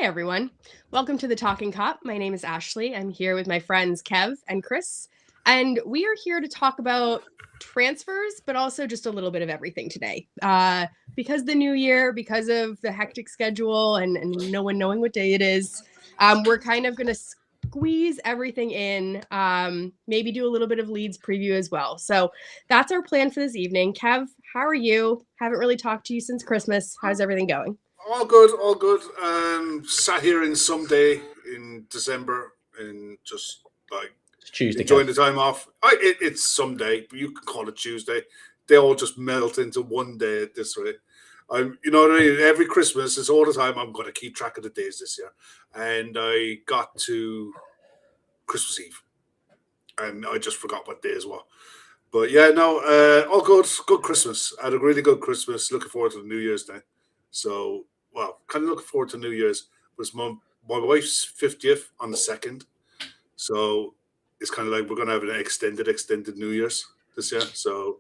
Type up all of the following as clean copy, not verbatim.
everyone. Welcome to the Talkin Kop. My name is Ashley. I'm here with my friends Kev and Chris, and we are here to talk about transfers, but also just a little bit of everything today. Because the new year, because of the hectic schedule and no one knowing what day it is, we're kind of going to squeeze everything in, maybe do a little bit of Leeds preview as well. So that's our plan for this evening. Kev, how are you? Haven't really talked to you since Christmas. How's everything going? All good, all good. Sat here in some day in December and just like It's Tuesday, enjoying Kev. the time off. It's some day, but you can call it Tuesday. They all just melt into one day at this rate. You know what I mean? Every Christmas, it's all the time. I'm going to keep track of the days this year, and I got to Christmas Eve, and I just forgot what day as well. But yeah, no, all good. Good Christmas. I had a really good Christmas. Looking forward to the New Year's Day. So, well, kind of looking forward to New Year's. It's my wife's 50th on the 2nd. So it's kind of like we're going to have an extended New Year's this year. So,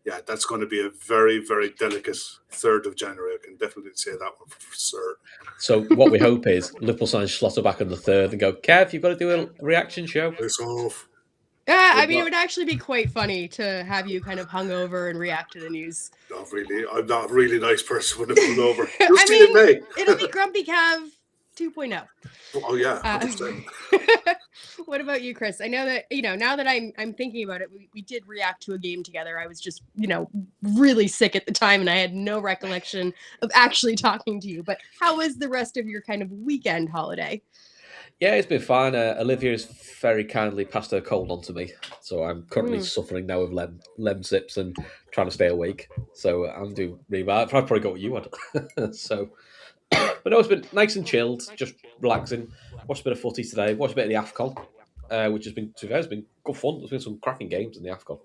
yeah, that's going to be a very, very delicate 3rd of January. I can definitely say that one for certain. So what we hope is Liverpool signs Schlotter back on the 3rd and go, Kev, you've got to do a reaction show. It's off. Yeah, I mean, it would actually be quite funny to have you kind of hungover and react to the news. Not really. I'm not a really nice person when it's hungover. You'll see it in May. It'll be Grumpy Kev 2.0. Oh, yeah, 100%. What about you, Chris? I know that, now that I'm thinking about it, we did react to a game together. I was just, really sick at the time, and I had no recollection of actually talking to you. But how was the rest of your kind of weekend holiday? Yeah, it's been fine. Olivia's very kindly passed her cold on to me. So I'm currently suffering now with lem sips and trying to stay awake. So I'm doing really bad. I've probably got what you had. So, but no, it's been nice and chilled, just relaxing. Watched a bit of footy today. Watched a bit of the AFCON, which has been, to be fair, it's been good fun. There's been some cracking games in the AFCON.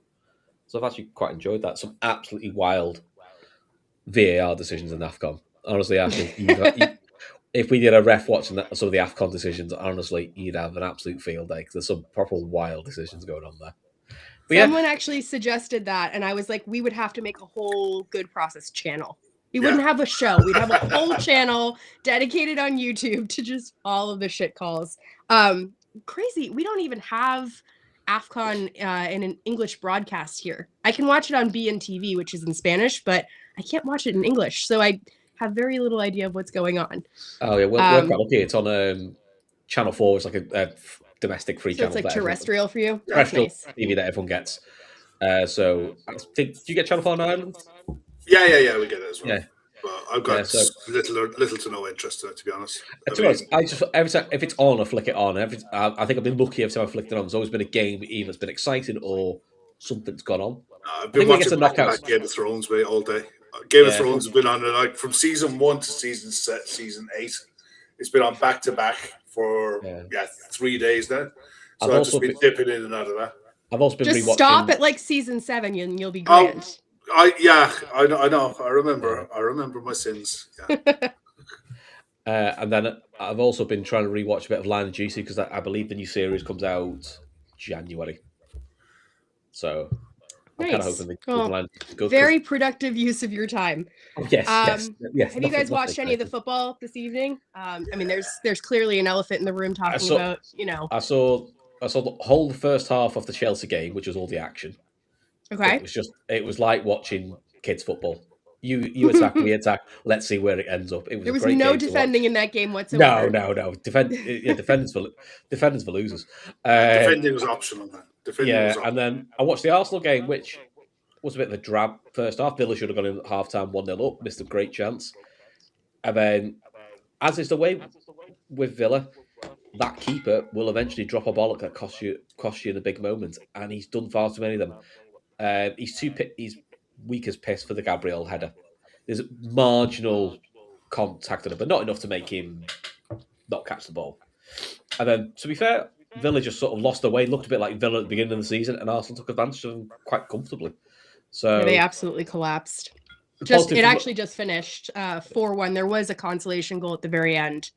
So I've actually quite enjoyed that. Some absolutely wild VAR decisions in the AFCON. Honestly, actually, if we did a ref watching some of the AFCON decisions, honestly, you'd have an absolute field day because there's some proper wild decisions going on there. But Someone actually suggested that, and I was like, we would have to make a whole Good Process channel. We wouldn't have a show. We'd have a whole channel dedicated on YouTube to just all of the shit calls. Crazy. We don't even have AFCON in an English broadcast here. I can watch it on BNTV, which is in Spanish, but I can't watch it in English. So I have very little idea of what's going on. Oh yeah, we're quite lucky. It's on Channel 4. It's like a domestic free channel. It's like terrestrial for you. Terrestrial nice. TV that everyone gets. So do you get Channel 4 on Ireland? Yeah, we get it as well. Yeah. But I've got little to no interest in it, to be honest. I just every time if it's on, I flick it on. I think I've been lucky every time I flicked it on. There's always been a game either it's been exciting or something's gone on. I've been watching Game of Thrones all day. Game of Thrones has been on like from season 1 to season 8. It's been on back to back for 3 days now. So I've just been dipping in and out of that. I've also been just rewatching. Stop at like season 7 and you'll be grand. I know. I remember my sins. Yeah. And then I've also been trying to rewatch a bit of Line of Duty because I believe the new series comes out January. So I'm kind of hoping good. Very productive use of your time. Yes. Have you guys watched any of the football this evening? I mean, there's clearly an elephant in the room talking about. I saw the whole first half of the Chelsea game, which was all the action. Okay. It was like watching kids football. You attack, we attack. Let's see where it ends up. There was no defending in that game whatsoever. No. Defenders for losers. Defending was optional. And then I watched the Arsenal game, which was a bit of a drab first half. Villa should have gone in at half-time 1-0 up, missed a great chance. And then, as is the way with Villa, that keeper will eventually drop a bollock that costs you in a big moment, and he's done far too many of them. He's weak as piss for the Gabriel header. There's marginal contact on it, but not enough to make him not catch the ball. And then, to be fair, Villa just sort of lost their way, looked a bit like Villa at the beginning of the season, and Arsenal took advantage of them quite comfortably. So they absolutely collapsed. It actually just finished 4-1. There was a consolation goal at the very end,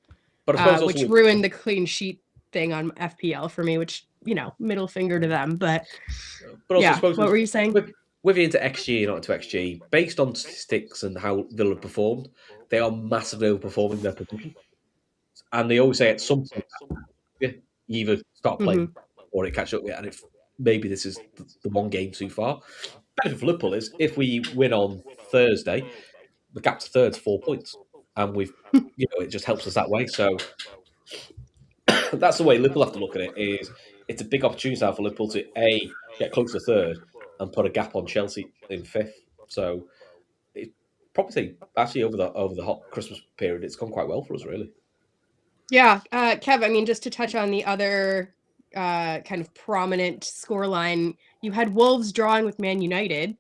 which ruined the clean sheet thing on FPL for me, which, middle finger to them. But also what were you saying? With into XG and not into XG, based on statistics and how Villa performed, they are massively overperforming their position. And they always say at some point, you either start playing Mhm. or it catch up with it. And if maybe this is the one game too far. Benefit for Liverpool is if we win on Thursday, the gap to third's 4 points, and it just helps us that way. So that's the way Liverpool have to look at it. Is it's a big opportunity now for Liverpool to get close to third and put a gap on Chelsea in fifth. So it probably say actually over the hot Christmas period, it's gone quite well for us, really. Yeah, Kev, I mean, just to touch on the other kind of prominent scoreline, you had Wolves drawing with Man United,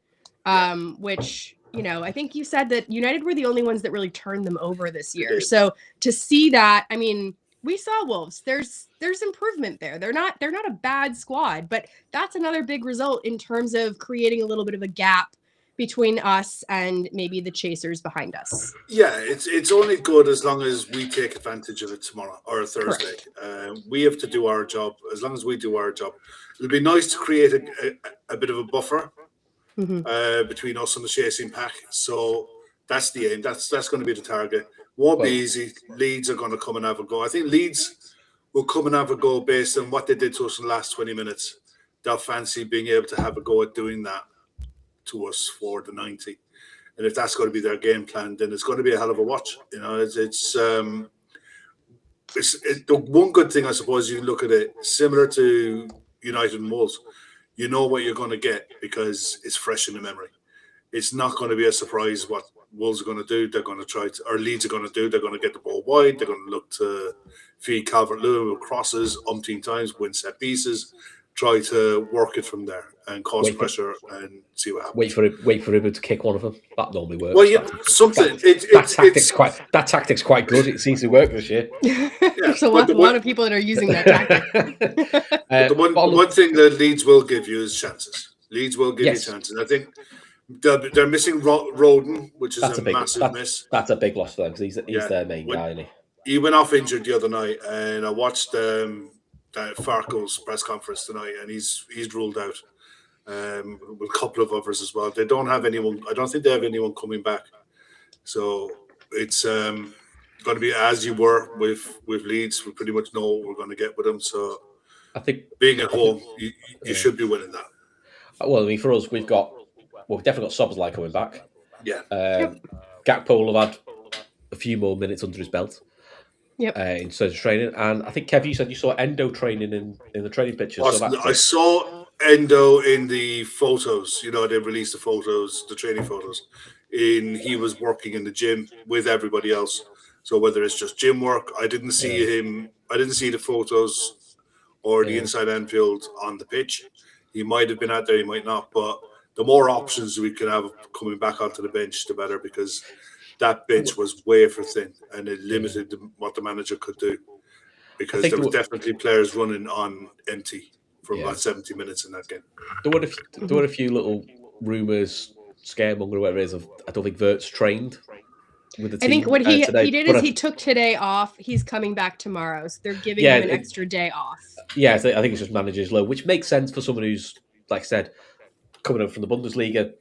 which, I think you said that United were the only ones that really turned them over this year. So to see that, I mean, we saw Wolves. There's improvement there. They're not a bad squad, but that's another big result in terms of creating a little bit of a gap between us and maybe the chasers behind us. Yeah, it's only good as long as we take advantage of it tomorrow or Thursday. We have to do our job. As long as we do our job, it'll be nice to create a bit of a buffer between us and the chasing pack. So that's the aim. That's going to be the target. Won't be easy. Leeds are going to come and have a go. I think Leeds will come and have a go based on what they did to us in the last 20 minutes. They'll fancy being able to have a go at doing that to us for the 90. And if that's going to be their game plan, then it's going to be a hell of a watch. It's the one good thing, I suppose, you look at it similar to United and Wolves. You know what you're going to get because it's fresh in the memory. It's not going to be a surprise what Wolves are going to do. They're going to try to, or Leeds are going to do. They're going to get the ball wide. They're going to look to feed Calvert-Lewin with crosses umpteen times, win set pieces, try to work it from there and cause pressure and see what happens. Wait for River to kick one of them. That normally works. Well, yeah, that tactic's quite good. It seems to work this year. There's a lot of people that are using that tactic. The one thing that Leeds will give you is chances. Leeds will give you chances. I think they're missing Roden, which is a massive miss. That's a big loss for them because he's their main guy, isn't he? He went off injured the other night, and I watched Farkel's press conference tonight, and he's ruled out. With a couple of others as well. They don't have anyone. I don't think they have anyone coming back. So it's going to be as you were with Leeds. We pretty much know what we're going to get with them. So I think being at home, you should be winning that. Well, I mean, for us, we've definitely got Szoboszlai coming back. Yeah. Gakpo will have had a few more minutes under his belt. Yep. In terms of training, and I think Kev, you said you saw Endo training in the training pictures. I saw Endo in the photos. They released the photos, the training photos. He was working in the gym with everybody else. So whether it's just gym work, I didn't see him. I didn't see the photos or the inside Anfield on the pitch. He might have been out there, he might not. But the more options we can have coming back onto the bench, the better, because that bench was wafer thin and it limited what the manager could do, because there was definitely players running on empty for about 70 minutes in that game. There were a few little rumours, scaremonger, whatever it is, of I don't think Wirtz trained with the team. I think what he did is he took today off. He's coming back tomorrow, so they're giving him an extra day off. Yeah, I think it's just manager's low, which makes sense for someone who's, like I said, coming up from the Bundesliga.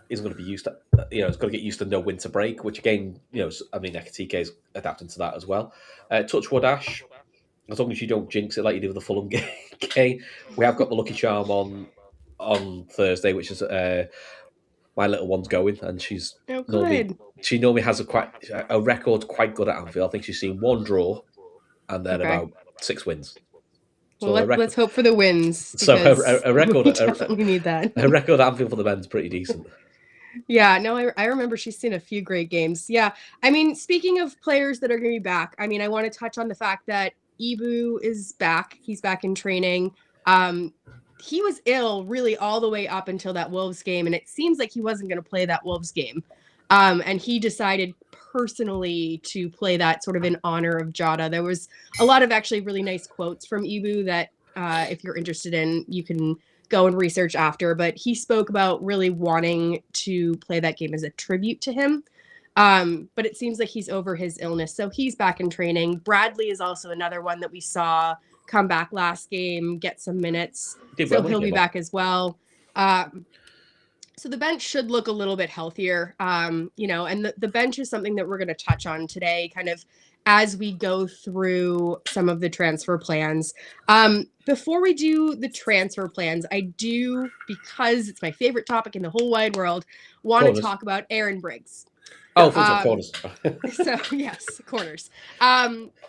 Isn't going to be used to, it's got to get used to no winter break, which again, I mean, Ekatike is adapting to that as well. Touchwood, Ash, as long as you don't jinx it like you did with the Fulham game, we have got the lucky charm on Thursday, which is my little one's going, and she normally has a record quite good at Anfield. I think she's seen one draw and then about 6 wins. So well, let's hope for the wins. So a record, we definitely need that. A record at Anfield for the men's pretty decent. Yeah, no, I remember she's seen a few great games. Yeah, I mean, speaking of players that are going to be back, I mean, I want to touch on the fact that Ibu is back. He's back in training. He was ill really all the way up until that Wolves game, and it seems like he wasn't going to play that Wolves game. And he decided personally to play that sort of in honor of Jota. There was a lot of actually really nice quotes from Ibu that if you're interested in, you can go and research after, but he spoke about really wanting to play that game as a tribute to him. But it seems like he's over his illness, so he's back in training. Bradley is also another one that we saw come back last game, get some minutes, so he'll be back as well. So the bench should look a little bit healthier, and the bench is something that we're going to touch on today, kind of as we go through some of the transfer plans. Before we do the transfer plans, I do, because it's my favorite topic in the whole wide world, want to talk about Aaron Briggs. Oh, corners. So yes, corners.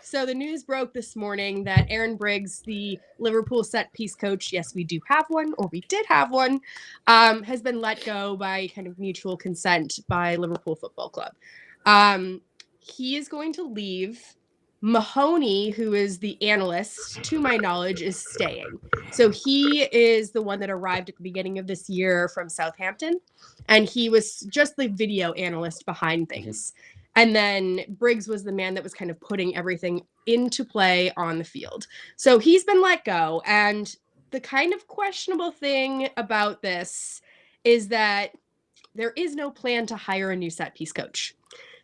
So the news broke this morning that Aaron Briggs, the Liverpool set piece coach, yes, we do have one, or we did have one, has been let go by kind of mutual consent by Liverpool Football Club. He is going to leave. Mahoney, who is the analyst, to my knowledge, is staying. So he is the one that arrived at the beginning of this year from Southampton, and he was just the video analyst behind things. And then Briggs was the man that was kind of putting everything into play on the field. So he's been let go. And the kind of questionable thing about this is that there is no plan to hire a new set piece coach.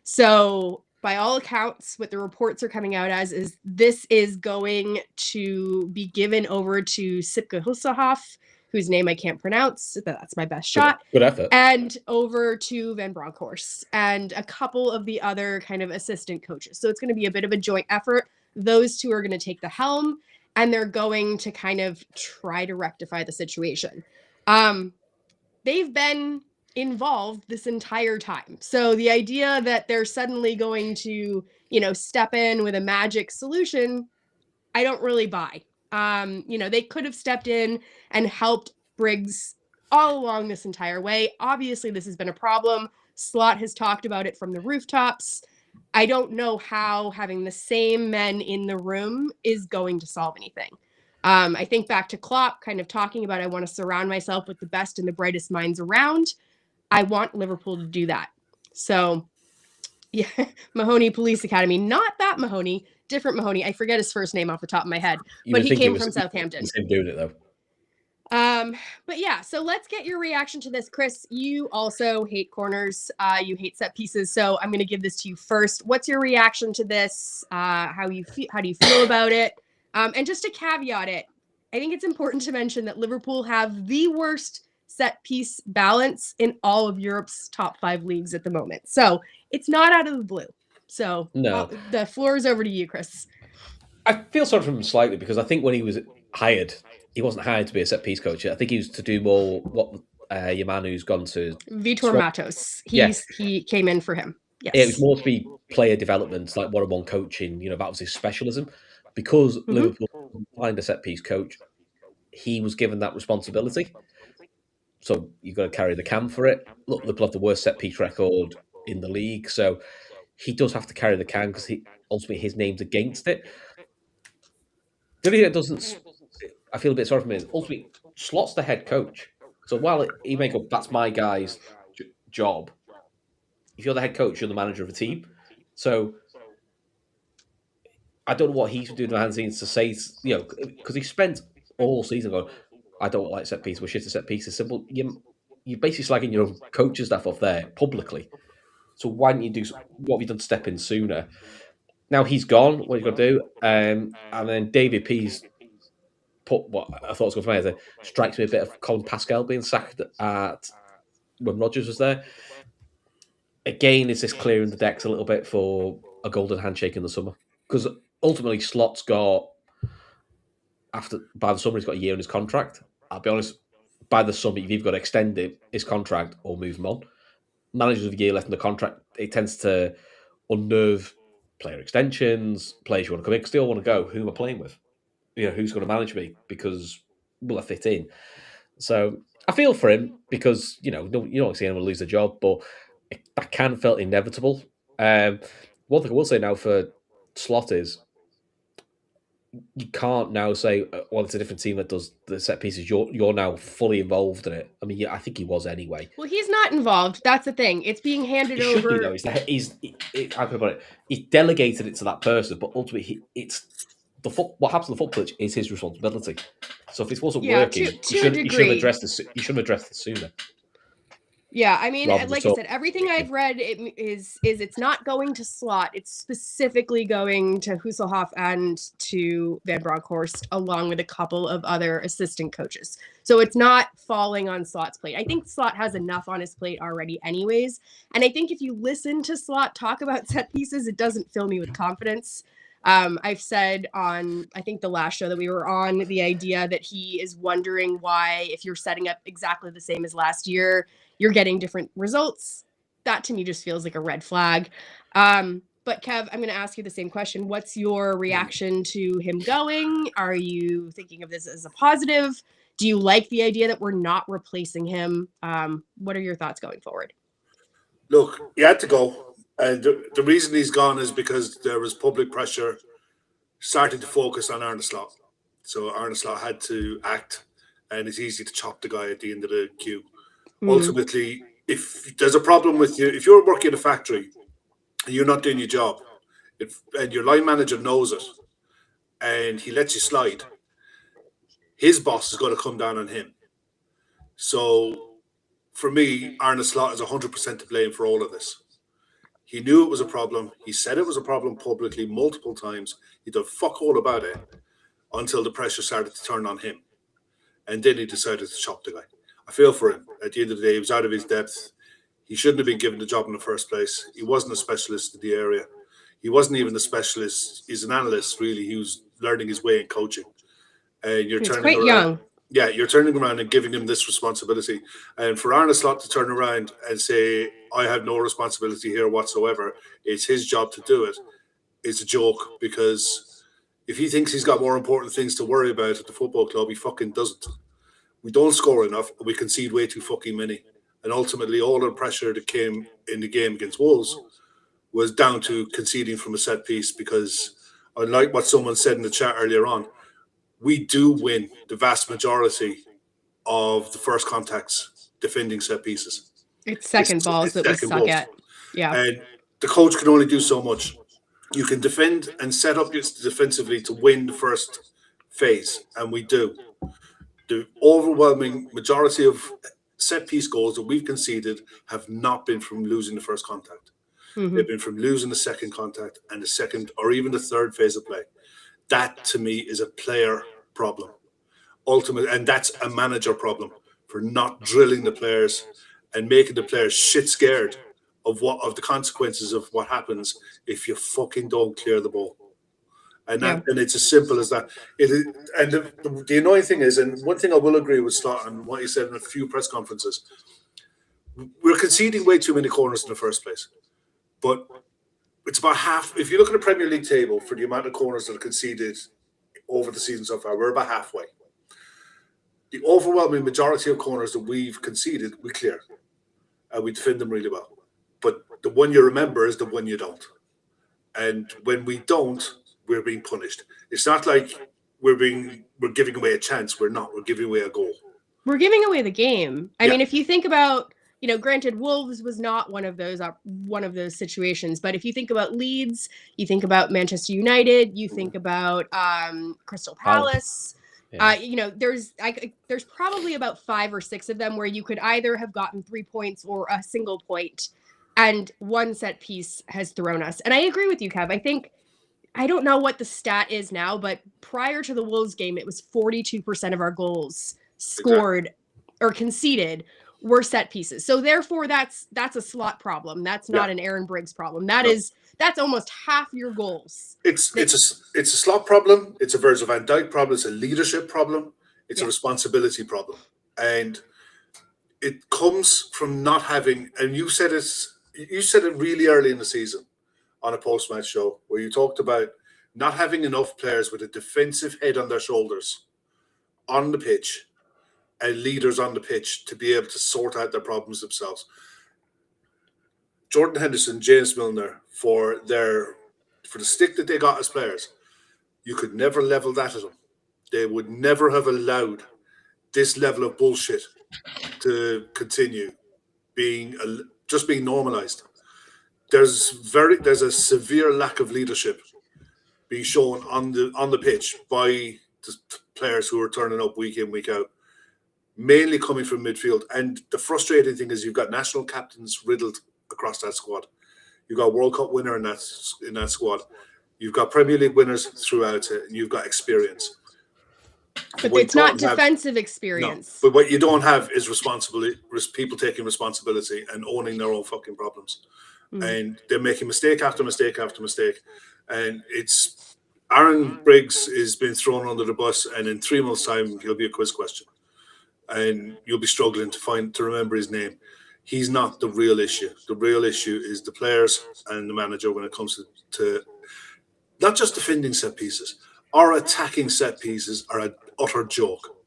So by all accounts, what the reports are coming out as is this is going to be given over to Sipke Husselhoff, whose name I can't pronounce, but that's my best shot. Good effort. And over to Van Bronckhorst and a couple of the other kind of assistant coaches. So it's going to be a bit of a joint effort. Those two are going to take the helm, and they're going to kind of try to rectify the situation. They've been involved this entire time. So the idea that they're suddenly going to, step in with a magic solution, I don't really buy. They could have stepped in and helped Briggs all along this entire way. Obviously, this has been a problem. Slot has talked about it from the rooftops. I don't know how having the same men in the room is going to solve anything. I think back to Klopp kind of talking about, I want to surround myself with the best and the brightest minds around. I want Liverpool to do that. So, yeah, Mahoney Police Academy, not that Mahoney, different Mahoney. I forget his first name off the top of my head, but he came from Southampton. Him doing it though. But yeah, so let's get your reaction to this, Chris. You also hate corners. You hate set pieces. So I'm going to give this to you first. What's your reaction to this? How do you feel about it? And just to caveat it, I think it's important to mention that Liverpool have the worst set piece balance in all of Europe's top 5 leagues at the moment. So it's not out of the blue. So no, the floor is over to you, Chris. I feel sorry for him slightly because I think when he was hired, he wasn't hired to be a set piece coach. I think he was to do more what your man who's gone to Vitor Matos. He came in for him. Yes. It was more to be player development, like one-on-one coaching. That was his specialism. Because Liverpool find a set piece coach, he was given that responsibility. So you've got to carry the can for it. Look, Liverpool have the worst set piece record in the league, so he does have to carry the can because ultimately his name's against it. The only thing that doesn't, I feel a bit sorry for him. Ultimately, Slot's the head coach, so while he may go, that's my guy's job. If you're the head coach, you're the manager of a team. So I don't know what he's doing behind the scenes to say, because he spent all season going, I don't like set pieces, we're shit at set pieces. Simple. You're basically slagging your own coaching staff off there publicly. So why don't you what have you done to step in sooner? Now he's gone, what are you going to do? And then David P's put what I thought was going to be strikes me a bit of Colin Pascal being sacked when Rodgers was there. Again, is this clearing the decks a little bit for a golden handshake in the summer? Because ultimately, Slot's got by the summer he's got a year in his contract. I'll be honest, by the summer you've either got to extend his contract or move him on. Managers with a year left in the contract, it tends to unnerve player extensions, players who want to come in, still want to go. Who am I playing with? Who's going to manage me? Because will I fit in? So I feel for him because you don't see anyone lose their job, but that can felt inevitable. One thing I will say now for Slot is you can't now say, well, it's a different team that does the set pieces. You're now fully involved in it. I mean, I think he was anyway. Well, he's not involved. That's the thing. It's being handed he over. Should be, though. How can I put it? He delegated it to that person, but ultimately, what happens on the football pitch is his responsibility. So if this wasn't working, you should have addressed this sooner. Yeah, I mean, rather than like I said, everything I've read is it's not going to Slot. It's specifically going to Husselhoff and to Van Bronckhorst, along with a couple of other assistant coaches. So it's not falling on Slot's plate. I think Slot has enough on his plate already anyways. And I think if you listen to Slot talk about set pieces, it doesn't fill me with confidence. I've said on, I think the last show that we were on, the idea that he is wondering why, if you're setting up exactly the same as last year, you're getting different results. That to me just feels like a red flag. But Kev, I'm going to ask you the same question. What's your reaction to him going? Are you thinking of this as a positive? Do you like the idea that we're not replacing him? What are your thoughts going forward? Look, he had to go. And the reason he's gone is because there was public pressure starting to focus on Arne Slot. So Arne Slot had to act, and it's easy to chop the guy at the end of the queue. Ultimately, if there's a problem with you, if you're working in a factory and you're not doing your job, and your line manager knows it, and he lets you slide, his boss is going to come down on him. So for me, Arne Slot is 100% to blame for all of this. He knew it was a problem. He said it was a problem publicly multiple times. He did fuck all about it until the pressure started to turn on him. And then he decided to chop the guy. I feel for him. At the end of the day, he was out of his depth. He shouldn't have been given the job in the first place. He wasn't a specialist in the area. He wasn't even a specialist. He's an analyst, really. He was learning his way in coaching. And you're turning quite around. Young. Yeah, you're turning around and giving him this responsibility. And for Arne Slot to turn around and say, I have no responsibility here whatsoever, it's his job to do it, it's a joke, because if he thinks he's got more important things to worry about at the football club, he fucking doesn't. We don't score enough, and we concede way too fucking many. And ultimately, all the pressure that came in the game against Wolves was down to conceding from a set piece, because unlike what someone said in the chat earlier on, we do win the vast majority of the first contacts defending set pieces. It's second balls that we suck at. Yeah. And the coach can only do so much. You can defend and set up defensively to win the first phase, and we do. The overwhelming majority of set piece goals that we've conceded have not been from losing the first contact. They've been from losing the second contact and the second or even the third phase of play. That to me is a player problem. Ultimately, and that's a manager problem for not drilling the players and making the players shit scared of the consequences of what happens if you fucking don't clear the ball. And it's as simple as that. The annoying thing is, and one thing I will agree with Slot and what he said in a few press conferences, we're conceding way too many corners in the first place. But it's about half. If you look at the Premier League table for the amount of corners that are conceded over the season so far, we're about halfway. The overwhelming majority of corners that we've conceded, we clear. And we defend them really well. But the one you remember is the one you don't. And when we don't, we're being punished. It's not like we're giving away a chance. We're not. We're giving away a goal. We're giving away the game. I mean, if you think about, granted, Wolves was not one of those situations. But if you think about Leeds, you think about Manchester United, you think about Crystal Palace. Yeah. There's probably about 5 or 6 of them where you could either have gotten 3 points or a single point, and one set piece has thrown us. And I agree with you, Kev. I don't know what the stat is now, but prior to the Wolves game, it was 42% of our goals scored or conceded were set pieces. So therefore, that's a Slot problem. That's not an Aaron Briggs problem. That's almost half your goals. It's a Slot problem. It's a Virgil van Dijk problem. It's a leadership problem. It's a responsibility problem, and it comes from not having. And you said it really early in the season on a post-match show where you talked about not having enough players with a defensive head on their shoulders on the pitch and leaders on the pitch to be able to sort out their problems themselves. Jordan Henderson, James Milner, for the stick that they got as players, you could never level that at them. They would never have allowed this level of bullshit to continue being normalized. There's a severe lack of leadership being shown on the pitch by the players who are turning up week in, week out. mainly coming from midfield. And the frustrating thing is you've got national captains riddled across that squad. You've got World Cup winner in that squad. You've got Premier League winners throughout it, and you've got experience. But it's not defensive experience. No, but what you don't have is people taking responsibility and owning their own fucking problems. And they're making mistake after mistake after mistake. And it's Aaron Briggs is being thrown under the bus, and in 3 months' time he'll be a quiz question, and you'll be struggling to remember his name. He's not the real issue. The real issue is the players and the manager when it comes to not just defending set pieces. Our attacking set pieces are an utter joke.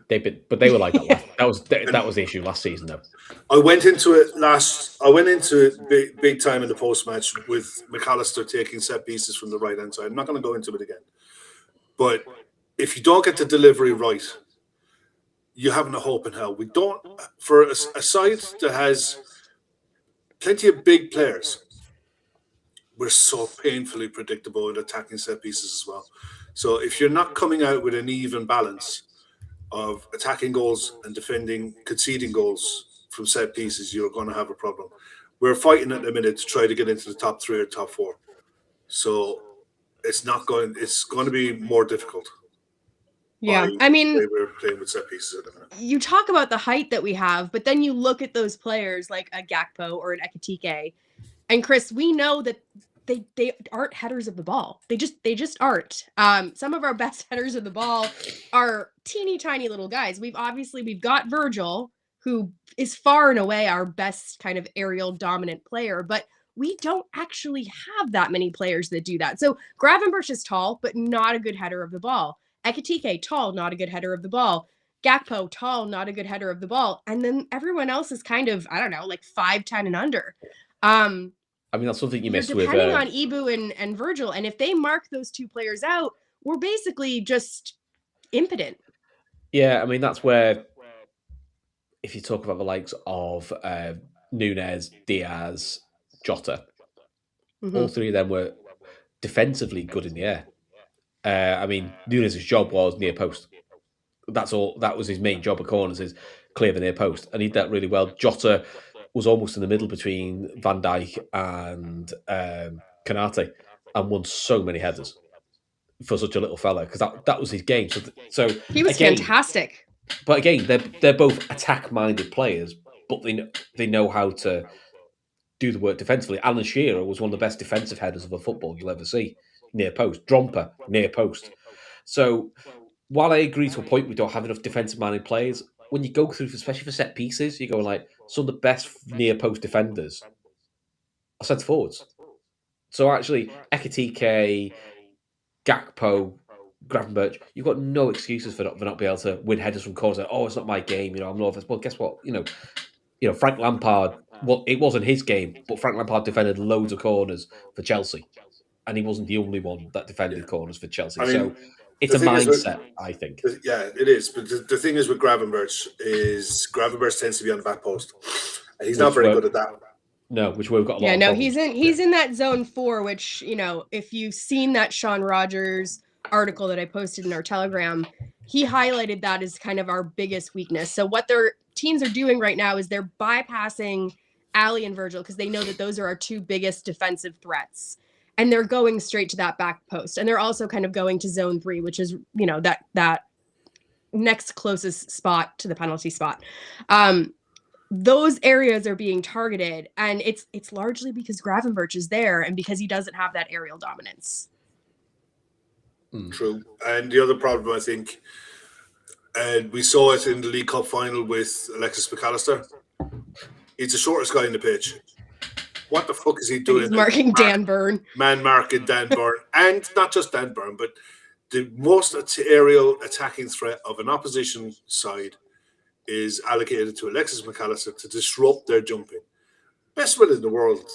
But they were like that. Yeah. That was the issue last season, though. I went into it big time in the post match with McAllister taking set pieces from the right hand side. I'm not going to go into it again. But if you don't get the delivery right, you haven't a hope in hell. We don't, for a side that has plenty of big players, we're so painfully predictable in attacking set pieces as well. So if you're not coming out with an even balance of attacking goals and conceding goals from set pieces, you're going to have a problem. We're fighting at the minute to try to get into the top 3 or top 4. So it's going to be more difficult. Yeah, I mean, we're playing with set pieces at the minute. You talk about the height that we have, but then you look at those players like a Gakpo or an Ekitike, and Chris, we know that they aren't headers of the ball. They just aren't. Some of our best headers of the ball are teeny tiny little guys. We've got Virgil, who is far and away our best kind of aerial dominant player, but we don't actually have that many players that do that. So Gravenberch is tall, but not a good header of the ball. Ekitike, tall, not a good header of the ball. Gakpo, tall, not a good header of the ball. And then everyone else is kind of, I don't know, like 5'10" and under. I mean, that's something you missed with. Depending on Ibu and Virgil. And if they mark those two players out, we're basically just impotent. Yeah, I mean, that's where, if you talk about the likes of Nunez, Diaz, Jota, all three of them were defensively good in the air. I mean, Nunez's job was near post. That's all. That was his main job at corners, is clear the near post, and he did that really well. Jota was almost in the middle between Van Dijk and Kanate, and won so many headers for such a little fella, because that was his game. So he was fantastic. But again, they're both attack-minded players, but they know how to do the work defensively. Alan Shearer was one of the best defensive headers of a football you'll ever see. Near post. Dromper, near post. So while I agree to a point we don't have enough defensive-minded players, when you go through, especially for set pieces, you go like, some of the best near post defenders are centre forwards. So actually, Ekitike, Gakpo, Gravenberch, you've got no excuses for not being able to win headers from corners. Oh, it's not my game, I'm not. Well, guess what? Frank Lampard. Well, it wasn't his game, but Frank Lampard defended loads of corners for Chelsea, and he wasn't the only one that defended corners for Chelsea. I mean, so it's a mindset, I think. Yeah, it is. But the thing is with Gravenberch tends to be on the back post, and he's not very good at that. No, which we've got a lot of problems. He's in that zone 4, which, if you've seen that Sean Rogers article that I posted in our Telegram, he highlighted that as kind of our biggest weakness. So what their teams are doing right now is they're bypassing Ali and Virgil because they know that those are our two biggest defensive threats. And they're going straight to that back post. And they're also kind of going to zone 3, which is, that next closest spot to the penalty spot. Those areas are being targeted, and it's largely because Gravenberch is there and because he doesn't have that aerial dominance. True. And the other problem, I think, and we saw it in the League Cup final with Alexis McAllister, he's the shortest guy in the pitch. What the fuck is he doing? He's marking Dan Burn. Man marking Dan Burn. And not just Dan Burn, but the most aerial attacking threat of an opposition side is allocated to Alexis McAllister to disrupt their jumping. Best will in the world.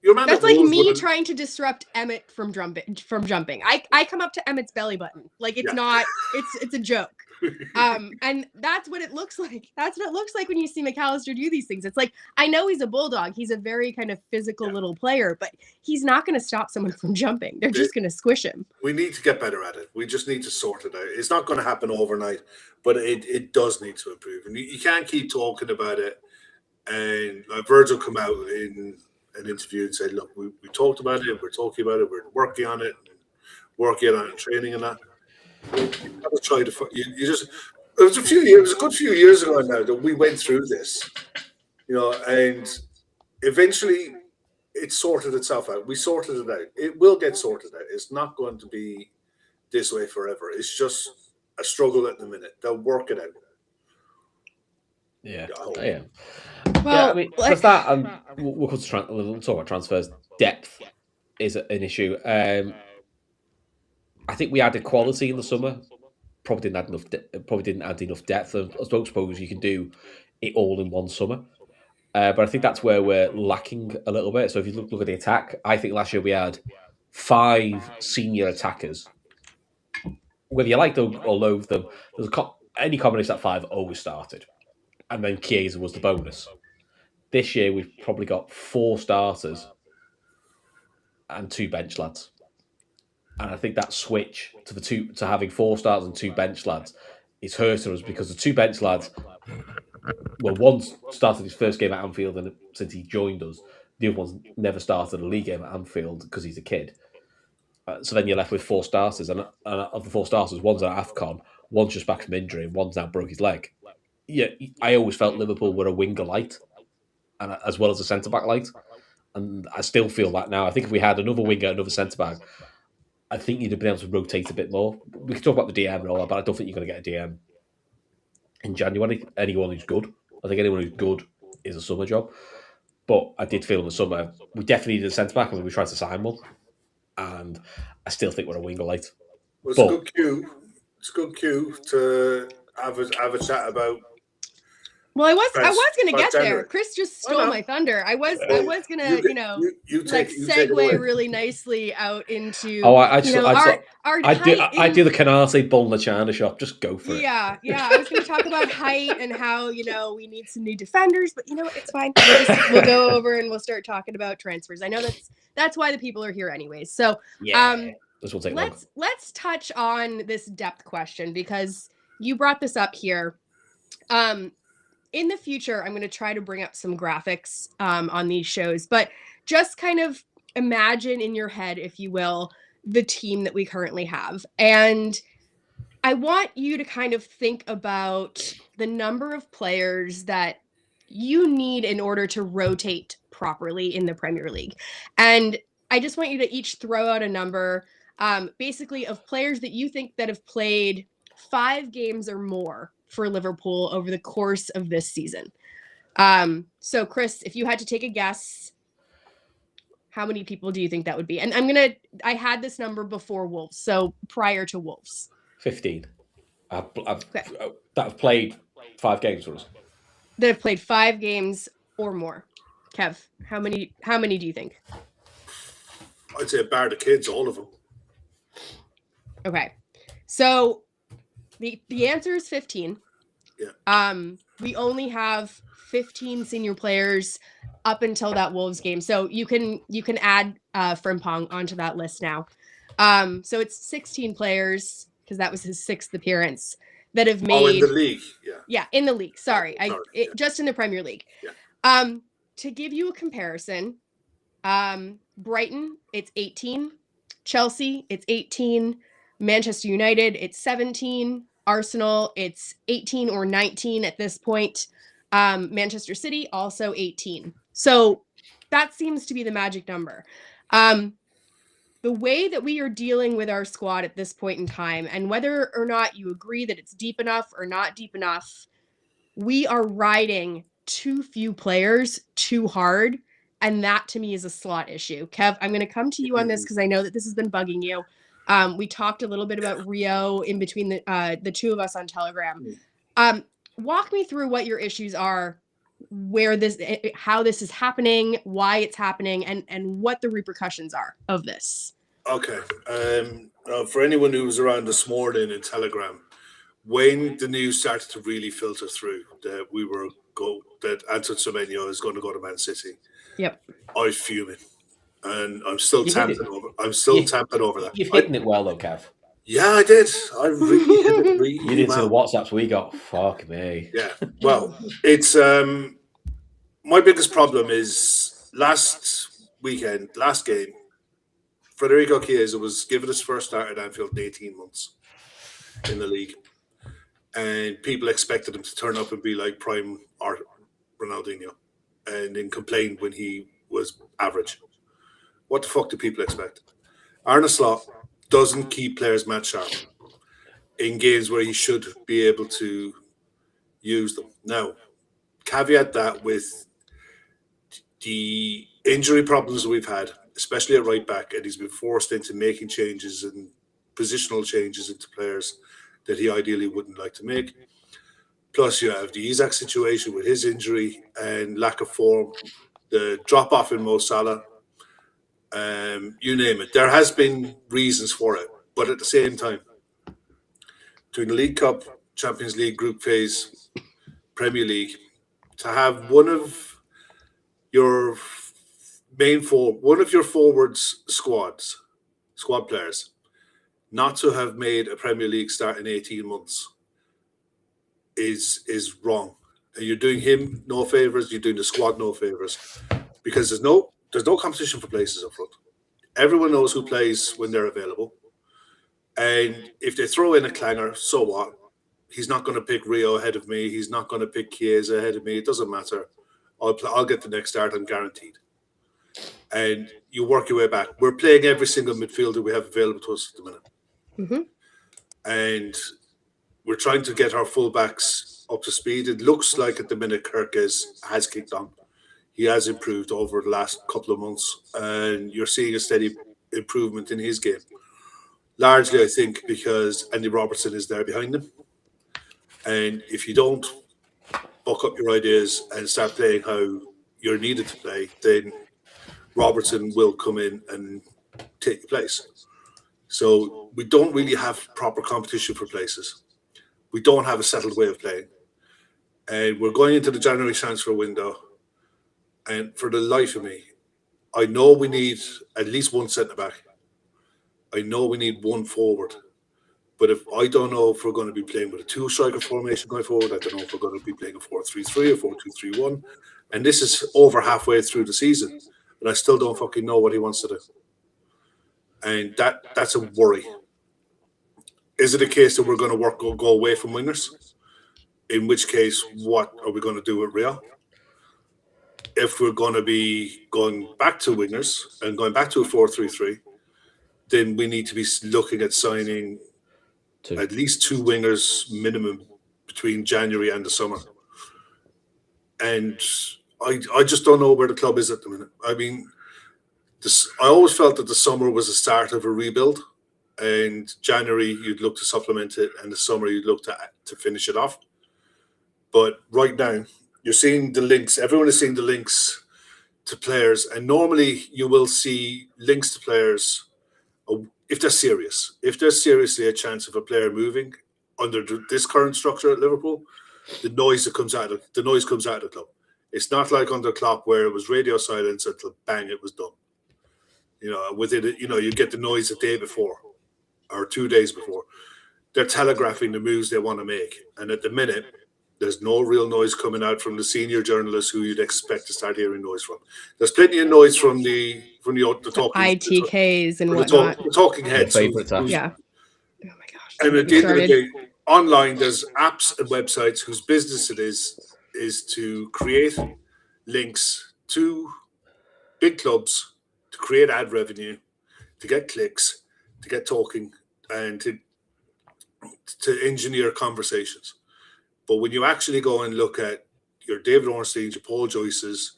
That's like me trying to disrupt Emmett from jumping. I come up to Emmett's belly button. Like it's not. It's a joke. And that's what it looks like. That's what it looks like when you see McAllister do these things. It's like, I know he's a bulldog. He's a very kind of physical little player, but he's not going to stop someone from jumping. They're just going to squish him. We need to get better at it. We just need to sort it out. It's not going to happen overnight, but it does need to improve. And you can't keep talking about it. And Virgil come out in an interview and say, look, we talked about it. We're talking about it. We're working on it. Working on it and training and that. You gotta try to. You just. It was a good few years ago now that we went through this, and eventually it sorted itself out. We sorted it out. It will get sorted out. It's not going to be this way forever. It's just a struggle at the minute. They'll work it out. Yeah. Well, I mean, there's that. We'll talk about transfers. Depth is an issue. I think we added quality in the summer. Probably didn't add enough depth. I suppose you can do it all in one summer. But I think that's where we're lacking a little bit. So if you look at the attack, I think last year we had 5 senior attackers. Whether you like them or loathe them, any combination of that 5 always started. And then Chiesa was the bonus. This year we've probably got 4 starters and 2 bench lads. And I think that switch to having 4 starters and 2 bench lads is hurting us because the 2 bench lads, well, one started his first game at Anfield and since he joined us, the other one's never started a league game at Anfield because he's a kid. So then you're left with 4 starters, and of the 4 starters, one's at AFCON, one's just back from injury, and one's now broke his leg. Yeah, I always felt Liverpool were a winger light, and as well as a centre back light, and I still feel that now. I think if we had another winger, another centre back, I think you'd have been able to rotate a bit more. We can talk about the DM and all that, but I don't think you're going to get a DM in January. Anyone who's good, I think anyone who's good is a summer job. But I did feel in the summer we definitely needed a centre back, and we tried to sign one. And I still think we're a winger light. Well, it's a good cue to have a chat about. Well, I was going to get there. Chris just stole my thunder. I was going to, segue really nicely out into. Oh, I do the Canarsie bull in the China shop. Just go for it. Yeah. I was going to talk about height and how we need some new defenders, but it's fine. We'll go over and we'll start talking about transfers. I know that's why the people are here anyways. So this will take long. Let's touch on this depth question because you brought this up here. In the future, I'm going to try to bring up some graphics on these shows, but just kind of imagine in your head, if you will, the team that we currently have. And I want you to kind of think about the number of players that you need in order to rotate properly in the Premier League. And I just want you to each throw out a number, basically of players that you think that have played 5 games or more for Liverpool over the course of this season. So Chris, if you had to take a guess, how many people do you think that would be? And I had this number before Wolves, so prior to Wolves. 15. That have played 5 games for us. That have played 5 games or more. Kev, how many do you think? I'd say bar the kids, all of them. Okay. So the answer is 15. Yeah. We only have 15 senior players up until that Wolves game. So you can add Frimpong onto that list now. So it's 16 players because that was his 6th appearance that have made in the league. Yeah, in the league. Sorry. Just in the Premier League. Yeah. To give you a comparison, Brighton, it's 18. Chelsea, it's 18. Manchester United, it's 17. Arsenal, it's 18 or 19 at this point. Manchester City, also 18. So that seems to be the magic number. The way that we are dealing with our squad at this point in time, and whether or not you agree that it's deep enough or not deep enough, we are riding too few players too hard. And that to me is a slot issue. Kev, I'm going to come to you on this because I know that this has been bugging you. We talked a little bit about Rio in between the two of us on Telegram. Walk me through what your issues are, how this is happening, why it's happening, and what the repercussions are of this. Okay. For anyone who was around this morning in Telegram, when the news started to really filter through that that Anton Semenyo is going to go to Man City, Yep. I was fuming, and I'm still You hid it. tamping over. I'm still tamping over that. You've hidden it well, though, Kev. Yeah, I did. I really hit it You really didn't see the well. WhatsApps we got. Fuck me. Yeah. Well, it's my biggest problem is last game, Federico Chiesa was given his first start at Anfield in 18 months in the league. And people expected him to turn up and be like prime Ronaldinho and then complain when he was average. What the fuck do people expect? Arne Slot doesn't keep players match sharp in games where he should be able to use them. Now, caveat that with the injury problems we've had, especially at right back, and he's been forced into making changes and positional changes into players that he ideally wouldn't like to make. Plus, you have the Isak situation with his injury and lack of form, the drop off in Mo Salah, you name it. There has been reasons for it, but at the same time, between the League Cup, Champions League group phase, Premier League, to have one of your forwards squad players, not to have made a Premier League start in 18 months is wrong. And you're doing him no favors, you're doing the squad no favors. Because there's no competition for places up front. Everyone knows who plays when they're available. And if they throw in a clanger, so what? He's not going to pick Rio ahead of me. He's not going to pick Chiesa ahead of me. It doesn't matter. I'll get the next start. I'm guaranteed. And you work your way back. We're playing every single midfielder we have available to us at the minute. Mm-hmm. And we're trying to get our fullbacks up to speed. It looks like at the minute Kirk has kicked on. He has improved over the last couple of months. And you're seeing a steady improvement in his game. Largely, I think, because Andy Robertson is there behind him. And if you don't buck up your ideas and start playing how you're needed to play, then Robertson will come in and take your place. So we don't really have proper competition for places. We don't have a settled way of playing. And we're going into the January transfer window. And for the life of me, I know we need at least one centre-back. I know we need one forward. But if I don't know if we're going to be playing with a two-striker formation going forward, I don't know if we're going to be playing a 4-3-3 or 4-2-3-1. And this is over halfway through the season. And I still don't fucking know what he wants to do. And that's a worry. Is it a case that we're going to go away from wingers? In which case, what are we going to do with Real? If we're going to be going back to wingers and going back to a 4-3-3, then we need to be looking at signing at least two wingers minimum between January and the summer. And I just don't know where the club is at the minute. I mean, I always felt that the summer was the start of a rebuild, and January you'd look to supplement it, and the summer you'd look to finish it off. But right now, you're seeing the links. Everyone is seeing the links to players, and normally you will see links to players if they're serious. If there's seriously a chance of a player moving under this current structure at Liverpool, the noise comes out of the club. It's not like under Klopp where it was radio silence until bang, it was done. Within it, you get the noise a day before or 2 days before. They're telegraphing the moves they want to make, and at the minute, there's no real noise coming out from the senior journalists who you'd expect to start hearing noise from. There's plenty of noise from the talking ITKs and whatnot. The talking heads. Yeah. Oh my gosh. And at the end of the day, online, there's apps and websites whose business it is to create links to big clubs, to create ad revenue, to get clicks, to get talking, and to engineer conversations. But when you actually go and look at your David Ornsteins, your Paul Joyces,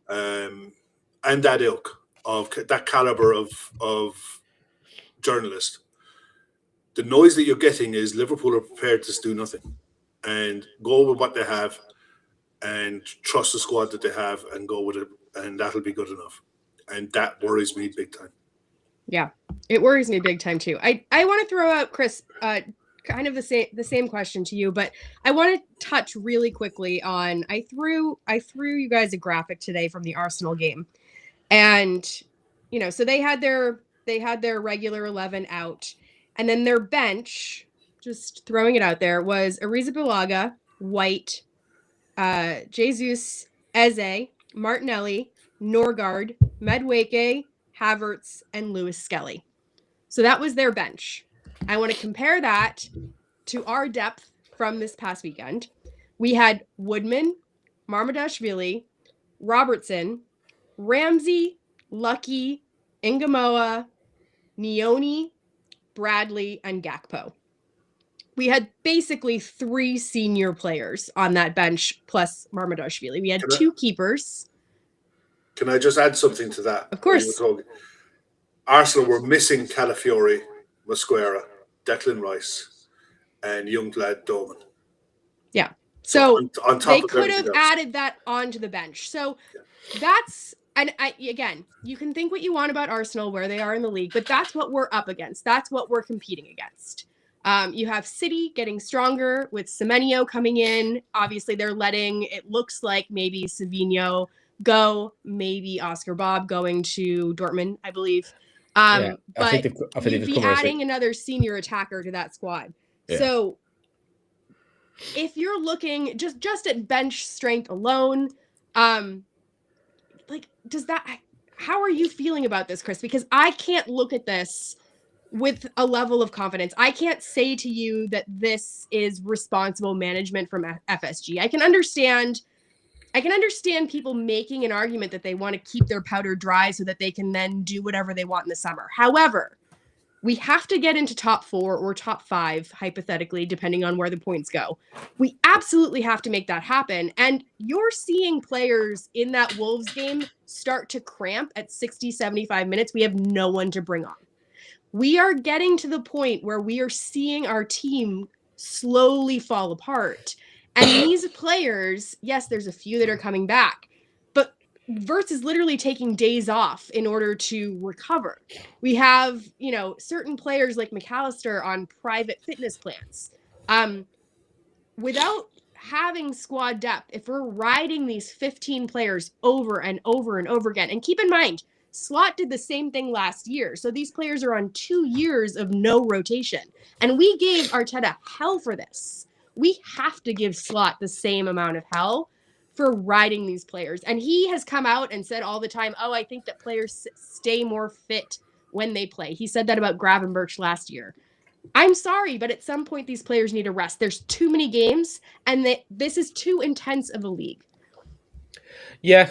and that ilk of that caliber of journalist, the noise that you're getting is Liverpool are prepared to do nothing and go with what they have and trust the squad that they have and go with it, and that'll be good enough. And that worries me big time. Yeah, it worries me big time too. I want to throw out, Chris, kind of the same question to you, but I want to touch really quickly on I threw you guys a graphic today from the Arsenal game. And so they had their regular 11 out, and then their bench, just throwing it out there, was Arrizabalaga, White, Jesus, Eze, Martinelli, Norgard, Medweke, Havertz, and Lewis Skelly. So that was their bench. I want to compare that to our depth from this past weekend. We had Woodman, Marmadashvili, Robertson, Ramsey, Lucky, Ingamoa, Neoni, Bradley, and Gakpo. We had basically 3 senior players on that bench plus Marmadashvili. We had 2 keepers. Can I just add something to that? Of course. Arsenal were missing Calafiori, Mosquera, Declan Rice, and young lad Doman. Yeah. So on top they of could have else. added that onto the bench. So that's, and again, you can think what you want about Arsenal, where they are in the league, but that's what we're up against. That's what we're competing against. You have City getting stronger with Semenyo coming in. Obviously, they're letting, it looks like maybe Savinho go, maybe Oscar Bob going to Dortmund, I believe. But I think you'd be adding another senior attacker to that squad. Yeah. So if you're looking just at bench strength alone, how are you feeling about this, Chris? Because I can't look at this with a level of confidence. I can't say to you that this is responsible management from FSG. I can understand people making an argument that they want to keep their powder dry so that they can then do whatever they want in the summer. However, we have to get into top 4 or top 5, hypothetically, depending on where the points go. We absolutely have to make that happen. And you're seeing players in that Wolves game start to cramp at 60, 75 minutes. We have no one to bring on. We are getting to the point where we are seeing our team slowly fall apart. And these players, yes, there's a few that are coming back, but Wirtz is literally taking days off in order to recover. We have, certain players like McAllister on private fitness plans. Without having squad depth, if we're riding these 15 players over and over and over again, and keep in mind, Slot did the same thing last year. So these players are on 2 years of no rotation. And we gave Arteta hell for this. We have to give Slot the same amount of hell for riding these players. And he has come out and said all the time, I think that players stay more fit when they play. He said that about Gravenberch last year. I'm sorry, but at some point these players need a rest. There's too many games, and this is too intense of a league. Yeah.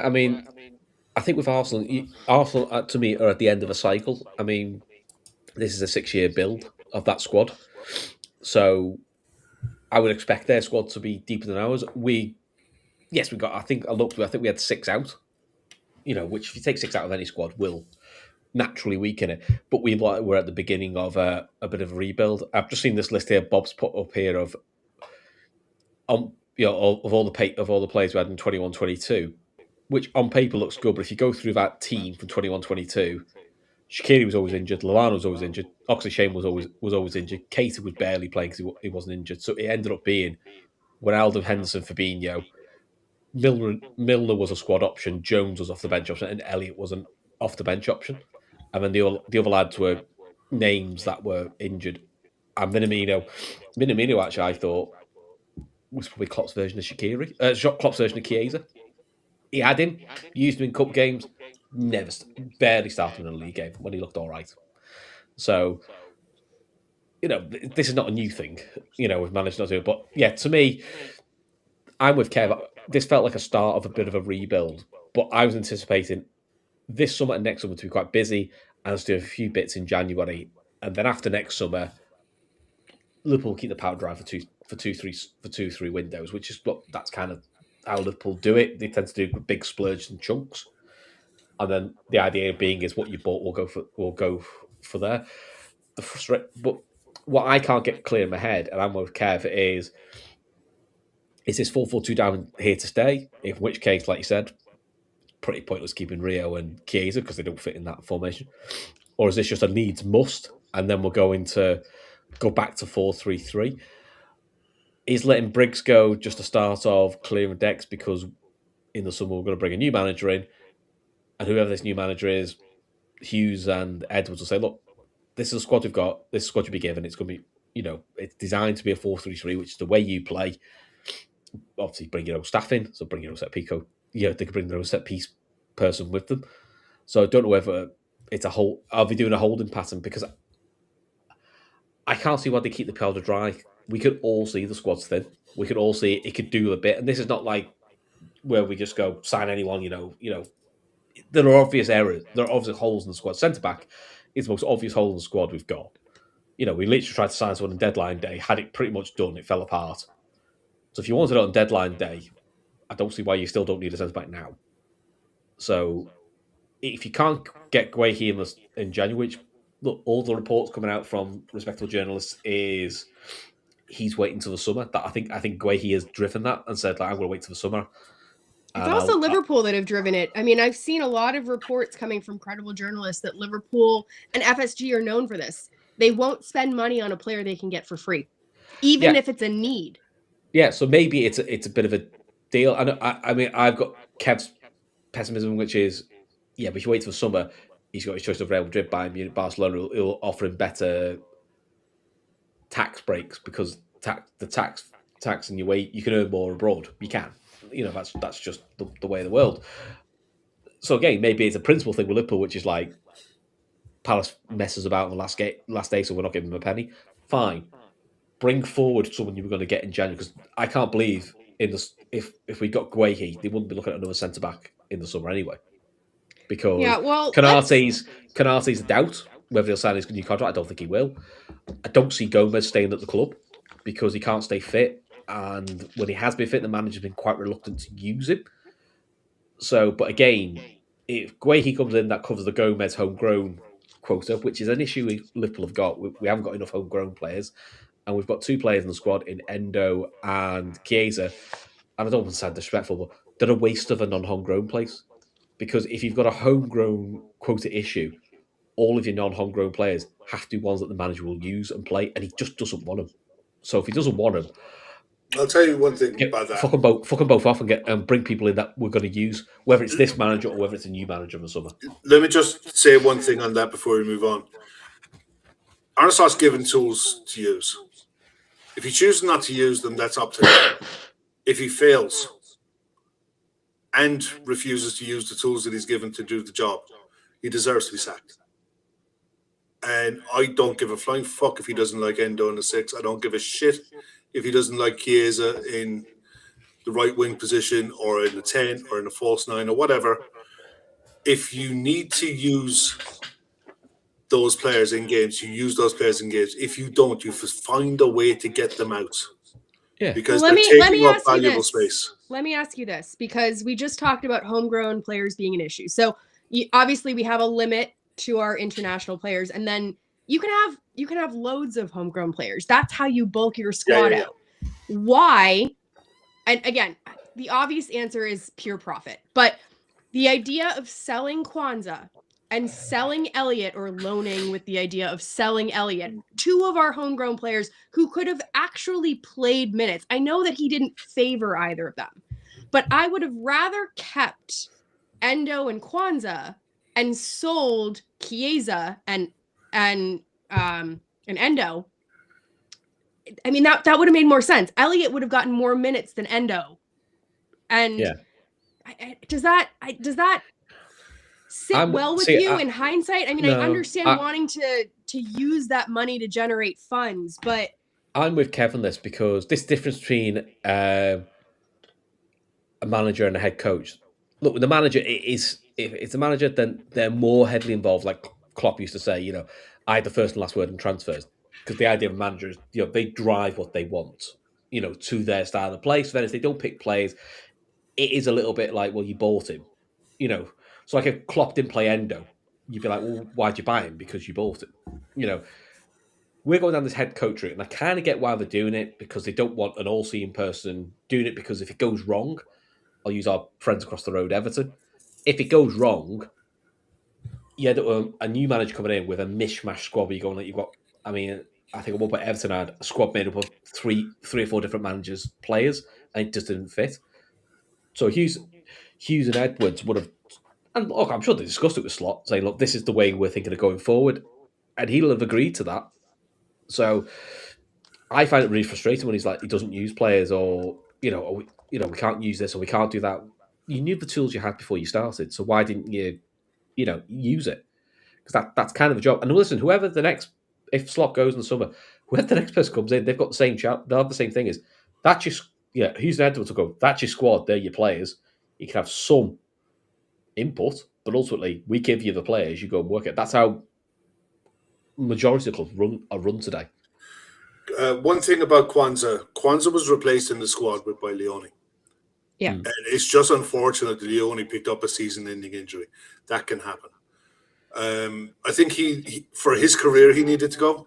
I mean, I think with Arsenal to me are at the end of a cycle. I mean, this is a 6-year build of that squad, so I would expect their squad to be deeper than ours. We got. I think we had 6 out. Which if you take 6 out of any squad will naturally weaken it. But we're at the beginning of a bit of a rebuild. I've just seen this list here. Bob's put up here of all the players we had in 21-22. Which on paper looks good, but if you go through that team from 21-22, Shaqiri was always injured, Lallana was always injured, Oxlade-Chamberlain was always injured, Keita was barely playing because he wasn't injured. So it ended up being Ronaldo, Henderson, Fabinho, Milner was a squad option, Jones was off the bench option, and Elliott was an off the bench option. And then the other lads were names that were injured. And Minamino actually I thought was probably Klopp's version of Shaqiri, Klopp's version of Chiesa. He had him, used him in cup games, barely started in a league game when he looked all right. So, this is not a new thing, we've managed not to. But yeah, to me, I'm with Kev. This felt like a start of a bit of a rebuild, but I was anticipating this summer and next summer to be quite busy and us do a few bits in January. And then after next summer, Liverpool will keep the powder dry for two, three windows, which is that's kind of how Liverpool do it. They tend to do big splurges and chunks, and then the idea being is what you bought will go for there. But what I can't get clear in my head, and I'm with Kev, is this 4-4-2 down here to stay? In which case, like you said, pretty pointless keeping Rio and Chiesa because they don't fit in that formation. Or is this just a needs must, and then we'll go into go back to 4-3-3. He's letting Briggs go just to start off clearing decks because in the summer we're going to bring a new manager in, and whoever this new manager is, Hughes and Edwards will say, look, this is a squad we've got, this squad you'll be given, it's going to be, it's designed to be a 4-3-3, which is the way you play. Obviously, bring your own staff in, so bring your own set pico. Yeah, they could bring their own set piece person with them. So I don't know whether it's a whole. Are they doing a holding pattern? Because I can't see why they keep the powder dry. We could all see the squad's thin. We could all see it could do a bit, and this is not like where we just go sign anyone. There are obvious errors. There are obvious holes in the squad. Centre back is the most obvious hole in the squad we've got. We literally tried to sign someone on deadline day, had it pretty much done, it fell apart. So if you wanted it on deadline day, I don't see why you still don't need a centre back now. So if you can't get Guehi in January, which look, all the reports coming out from respectable journalists is he's waiting till the summer. That I think Guehi has driven that and said like I'm going to wait till the summer. It's also Liverpool that have driven it. I mean, I've seen a lot of reports coming from credible journalists that Liverpool and FSG are known for this. They won't spend money on a player they can get for free, even if it's a need. Yeah, so maybe it's a bit of a deal. I mean, I've got Kev's pessimism, which is, but if you wait till summer, he's got his choice of Real Madrid, Bayern Munich, Barcelona. It'll offer him better tax breaks because the tax and you can earn more abroad. You can, that's just the way of the world. So again, maybe it's a principal thing with Liverpool, which is like Palace messes about on the last day, so we're not giving them a penny. Fine, bring forward someone you were going to get in January because I can't believe if we got Guehi, they wouldn't be looking at another centre back in the summer anyway. Because Canate's a doubt whether he'll sign his new contract. I don't think he will. I don't see Gomez staying at the club because he can't stay fit, and when he has been fit, the manager's been quite reluctant to use him. So, but again, if Guehi comes in, that covers the Gomez homegrown quota, which is an issue Liverpool have got. We haven't got enough homegrown players, and we've got two players in the squad in Endo and Chiesa. And I don't want to sound disrespectful, but they're a waste of a non-homegrown place. Because if you've got a homegrown quota issue, all of your non-homegrown players have to be ones that the manager will use and play, and he just doesn't want them. So if he doesn't want them, I'll tell you one thing about that. Fuck them both off and bring people in that we're going to use, whether it's this manager or whether it's a new manager in the summer. Let me just say one thing on that before we move on. Arne Slott's given tools to use. If he chooses not to use them, that's up to him. If he fails and refuses to use the tools that he's given to do the job, he deserves to be sacked. And I don't give a flying fuck if he doesn't like Endo in the 6. I don't give a shit if he doesn't like Chiesa in the right wing position or in the 10 or in the false 9 or whatever. If you need to use those players in games, you use those players in games. If you don't, you find a way to get them out. Yeah, because they're taking up valuable space. Let me ask you this, because we just talked about homegrown players being an issue. So obviously we have a limit to our international players, and then you can have loads of homegrown players. That's how you bulk your squad out. Why? And again, the obvious answer is pure profit. But the idea of selling Kwanzaa and selling Elliott, or loaning with the idea of selling Elliott, two of our homegrown players who could have actually played minutes. I know that he didn't favor either of them, but I would have rather kept Endo and Kwanzaa and sold Chiesa and Endo. I mean, that would have made more sense. Elliott would have gotten more minutes than Endo. And does that sit well with you in hindsight? I mean, no, I understand wanting to use that money to generate funds, but I'm with Kevin this because this difference between a manager and a head coach. Look, with the manager, if it's a manager, then they're more heavily involved. Like Klopp used to say, I had the first and last word in transfers, because the idea of a manager is, they drive what they want, to their style of play. So then if they don't pick players, it is a little bit like, well, you bought him, So like if Klopp didn't play Endo, you'd be like, well, why'd you buy him? Because you bought him. We're going down this head coach route, and I kind of get why they're doing it, because they don't want an all-seeing person doing it, because if it goes wrong, I'll use our friends across the road, Everton. If it goes wrong, a new manager coming in with a mishmash squad where you're going, like, you've got, I think at one point Everton had a squad made up of three or four different managers, players, and it just didn't fit. So Hughes and Edwards would have, and look, I'm sure they discussed it with Slot, saying, "Look, this is the way we're thinking of going forward," and he'll have agreed to that. So I find it really frustrating when he's like he doesn't use players, or we can't use this or we can't do that. You knew the tools you had before you started, so why didn't you use it? Because that's kind of a job. And listen, whoever the next, if Slot goes in the summer, whoever the next person comes in, they've got the same chat. They'll have the same thing. Is that's your who's the Edwards will go? That's your squad. They're your players. You can have some input, but ultimately we give you the players. You go and work it. That's how majority of clubs are run today. One thing about Kwanzaa was replaced in the squad by Leone. Yeah. And it's just unfortunate that Leone picked up a season-ending injury. That can happen. I think he for his career, he needed to go.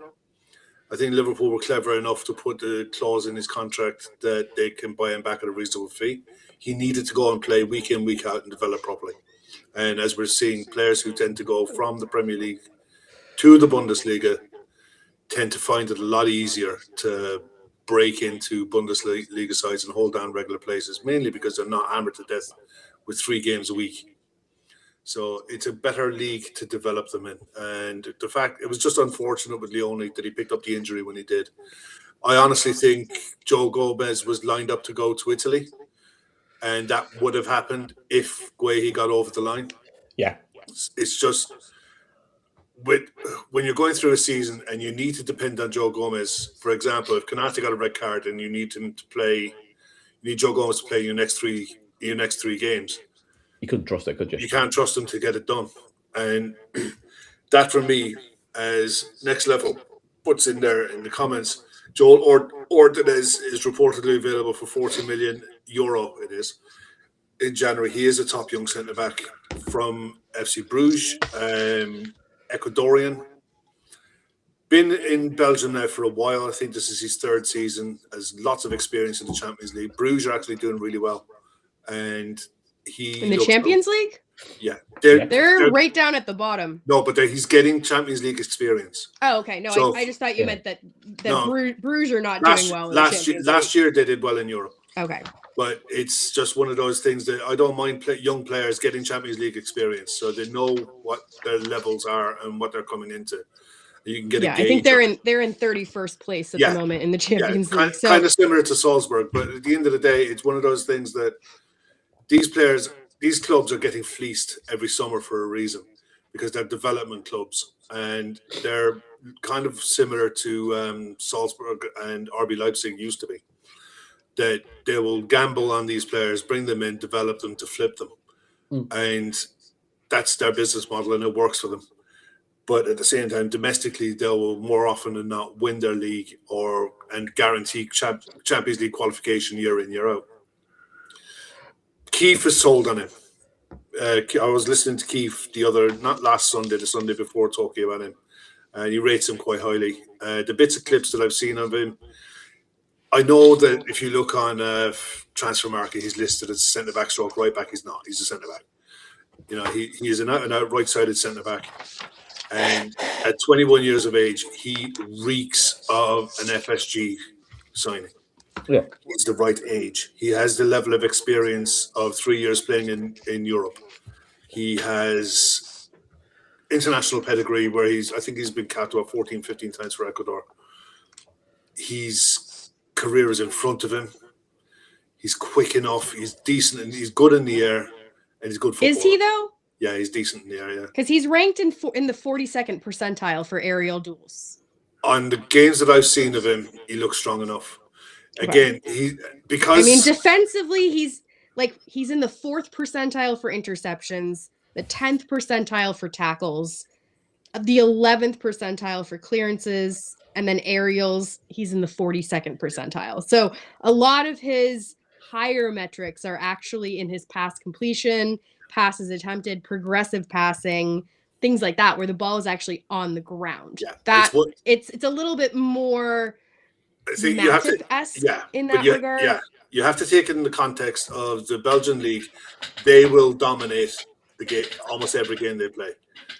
I think Liverpool were clever enough to put the clause in his contract that they can buy him back at a reasonable fee. He needed to go and play week in, week out and develop properly. And as we're seeing, players who tend to go from the Premier League to the Bundesliga tend to find it a lot easier to break into Bundesliga sides and hold down regular places, mainly because they're not hammered to death with 3 games a week. So it's a better league to develop them in. And the fact, it was just unfortunate with Leone that he picked up the injury when he did. I honestly think Joe Gomez was lined up to go to Italy, and that would have happened if Guehi got over the line. Yeah. It's just, when you're going through a season and you need to depend on Joe Gomez, for example, if Konate got a red card and you need him to play, you need Joe Gomez to play your next three games. You couldn't trust it, could you? You can't trust him to get it done. And that, for me, as Next Level puts in there in the comments, Joel Ortez is reportedly available for €40 million. It is in January. He is a top young centre back from FC Bruges, Ecuadorian. Been in Belgium now for a while. I think this is his 3rd season. Has lots of experience in the Champions League. Bruges are actually doing really well, and in the Champions League. Yeah, they're right down at the bottom. No, but he's getting Champions League experience. Oh, okay. No, so, I just thought you meant that Bruges are not doing well. Last year they did well in Europe. Okay, but it's just one of those things that I don't mind young players getting Champions League experience, so they know what their levels are and what they're coming into. You can get a gauge. I think they're in 31st place at the moment in the Champions League. So kind of similar to Salzburg, but at the end of the day, it's one of those things that these clubs are getting fleeced every summer for a reason, because they're development clubs and they're kind of similar to Salzburg and RB Leipzig used to be. That they will gamble on these players, bring them in, develop them to flip them. And that's their business model and it works for them. But at the same time, domestically, they will more often than not win their league and guarantee Champions League qualification year in, year out. Keith is sold on him. I was listening to Keith not last Sunday, the Sunday before, talking about him. And he rates him quite highly. The bits of clips that I've seen of him, I know that if you look on Transfer Market, he's listed as a centre-back stroke right back. He's not. He's a centre-back. He is an out-and-out right-sided centre-back. And at 21 years of age, he reeks of an FSG signing. Yeah. He's the right age. He has the level of experience of 3 years playing in Europe. He has international pedigree where I think he's been capped about 14, 15 times for Ecuador. His career is in front of him. He's quick enough. He's decent and he's good in the air and he's good footballer. Is he though? Yeah, he's decent in the air, yeah. Because he's ranked in the 42nd percentile for aerial duels. On the games that I've seen of him, he looks strong enough. Again, defensively, he's in the 4th percentile for interceptions, the 10th percentile for tackles, the 11th percentile for clearances, and then aerials, he's in the 42nd percentile. So a lot of his higher metrics are actually in his pass completion, passes attempted, progressive passing, things like that, where the ball is actually on the ground. Yeah, it's a little bit more Matip-esque in that regard. Yeah, you have to take it in the context of the Belgian league. They will dominate the game, almost every game they play.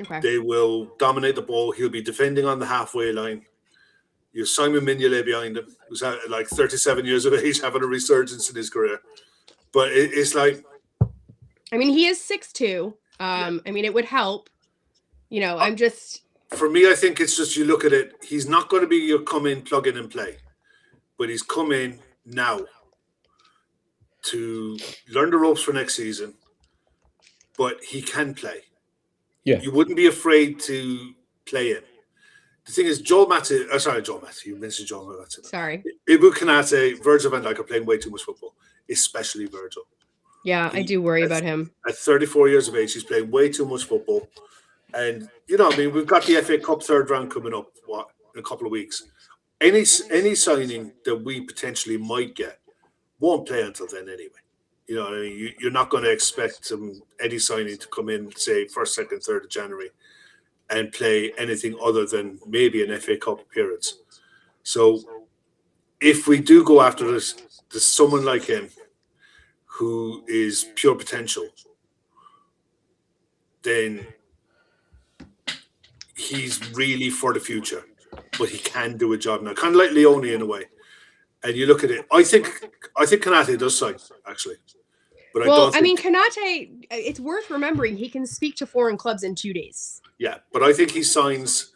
Okay. They will dominate the ball. He'll be defending on the halfway line. You have Simon Mignolet behind him, who's like 37 years of age, having a resurgence in his career. But it's like, I mean, he is 6'2". I mean, it would help. You know, I'm just. For me, I think it's just you look at it. He's not going to be your come in, plug in, and play, but he's come in now to learn the ropes for next season. But he can play. Yeah, you wouldn't be afraid to play him. The thing is, Joel Matip. You mentioned Joel Matip. Sorry. Ibu Kanate, Virgil van Dijk are playing way too much football, especially Virgil. Yeah, I do worry about him. At 34 years of age, he's playing way too much football. And, we've got the FA Cup third round coming up, in a couple of weeks. Any signing that we potentially might get won't play until then anyway. You're not going to expect any signing to come in, say, 1st, 2nd, 3rd of January and play anything other than maybe an FA Cup appearance. So if we do go after this, there's someone like him who is pure potential, then he's really for the future, but he can do a job now, kind of like Leone in a way. And you look at it, I think Kanate does sign, actually. But Kanate, it's worth remembering he can speak to foreign clubs in 2 days. Yeah, but I think he signs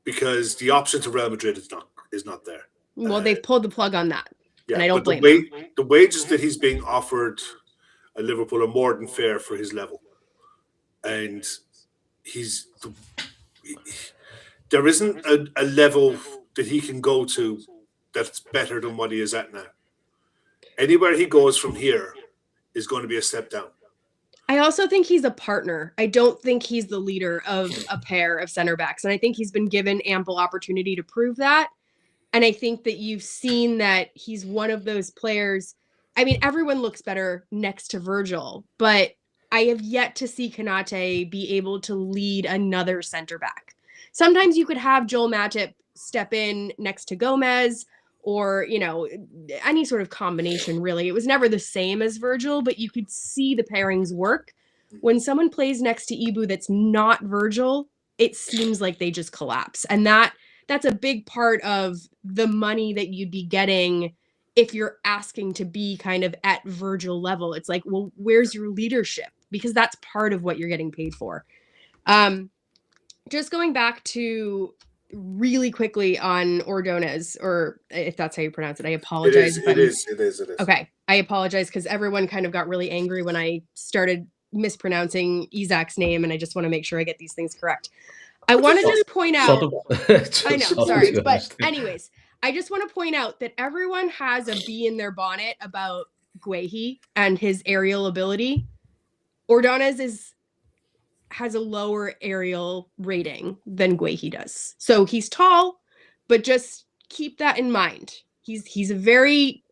because the option to Real Madrid is not there. Well, they've pulled the plug on that, and I don't blame them. The wages that he's being offered at Liverpool are more than fair for his level. And there isn't a level that he can go to that's better than what he is at now. Anywhere he goes from here is going to be a step down. I also think he's a partner. I don't think he's the leader of a pair of center backs. And I think he's been given ample opportunity to prove that. And I think that you've seen that he's one of those players. I mean, everyone looks better next to Virgil, but I have yet to see Kanate be able to lead another center back. Sometimes you could have Joel Matip step in next to Gomez, or, any sort of combination, really. It was never the same as Virgil, but you could see the pairings work. When someone plays next to Ibu that's not Virgil, it seems like they just collapse. And that's a big part of the money that you'd be getting if you're asking to be kind of at Virgil level. It's like, well, where's your leadership? Because that's part of what you're getting paid for. Just going back to really quickly on Ordonez, or if that's how you pronounce it, I apologize. It is. Okay. I apologize because everyone kind of got really angry when I started mispronouncing Isaac's name, and I just want to make sure I get these things correct. I want to just point out, I know, sorry, but anyways, I just want to point out that everyone has a bee in their bonnet about Guehi and his aerial ability. Ordonez has a lower aerial rating than Guehi does. So he's tall, but just keep that in mind. He's a very,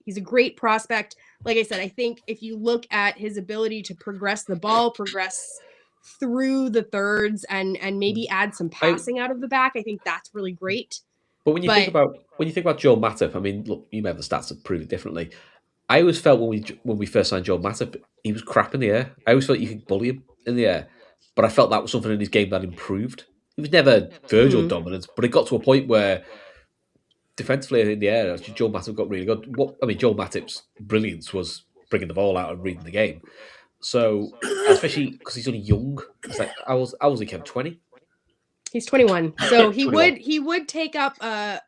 he's a great prospect. Like I said, I think if you look at his ability to progress the ball, progress through the thirds, and maybe add some passing out of the back, I think that's really great. But when you think about Joel Matip, I mean, look, you may have the stats that prove it differently. I always felt when we first signed Joel Matip, he was crap in the air. I always felt you could bully him in the air. But I felt that was something in his game that improved. He was never Virgil dominant, but it got to a point where defensively in the air, actually, Joel Matip got really good. Joel Matip's brilliance was bringing the ball out and reading the game. So, especially because he's only young. It's like, how was he, Kev? 20? He's 21. So he would take up a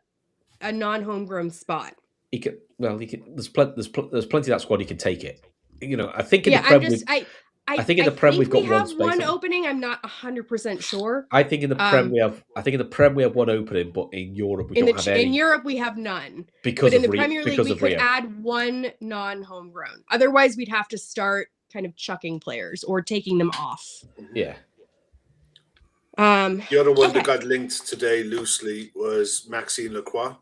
non-homegrown spot. He could. There's plenty of that squad. He can take it. I think in the Prem. I think in the Prem we've got one space. One opening. I'm not 100% sure. I think in the Prem we have. I think in the Prem we have one opening, but in Europe we don't have any. In Europe we have none. But in the Premier League we could add one non-homegrown. Otherwise we'd have to start kind of chucking players or taking them off. Yeah. The other one that got linked today loosely was Maxime Lacroix.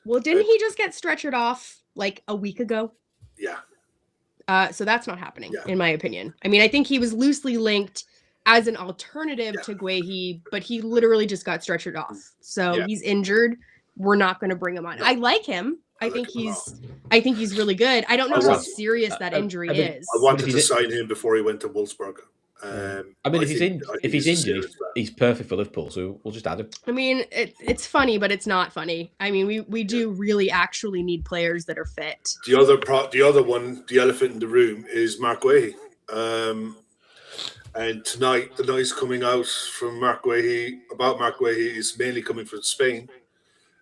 Well, didn't he just get stretchered off like a week ago? Yeah. So that's not happening, in my opinion. I mean, I think he was loosely linked as an alternative to Guehi, but he literally just got stretchered off. So he's injured. We're not going to bring him on. I like him. I think he's really good. I don't know how serious that injury is. I wanted to sign him before he went to Wolfsburg. I mean, if he's injured, he's perfect for Liverpool, so we'll just add him. I mean, it's funny, but it's not funny. I mean, we do really actually need players that are fit. The other one, the elephant in the room, is Mark Guehi. And tonight, the noise coming out from Mark Guehi is mainly coming from Spain.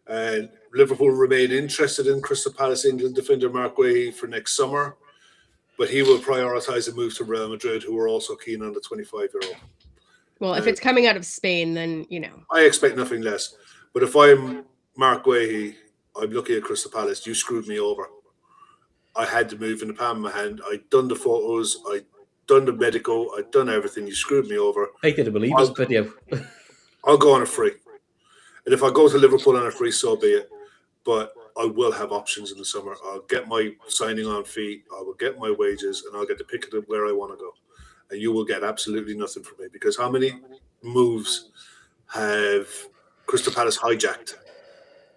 And Liverpool remain interested in Crystal Palace England defender Mark Guehi for next summer, but he will prioritise a move to Real Madrid, who are also keen on the 25-year-old. Well, if it's coming out of Spain, then, I expect nothing less. But if I'm Mark Guehi, I'm looking at Crystal Palace. You screwed me over. I had the move in the palm of my hand. I'd done the photos. I'd done the medical. I'd done everything. You screwed me over. I did a Believers video. I'll go on a free. And if I go to Liverpool on a free, so be it. But I will have options in the summer. I'll get my signing on fee. I will get my wages, and I'll get to pick it up where I want to go. And you will get absolutely nothing from me, because how many moves have Crystal Palace hijacked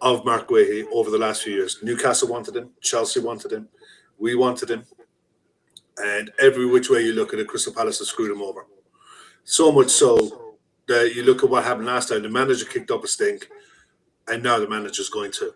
of Mark Guehi over the last few years? Newcastle wanted him. Chelsea wanted him. We wanted him. And every which way you look at it, Crystal Palace has screwed him over. So much so that you look at what happened last time. The manager kicked up a stink, and now the manager's going to.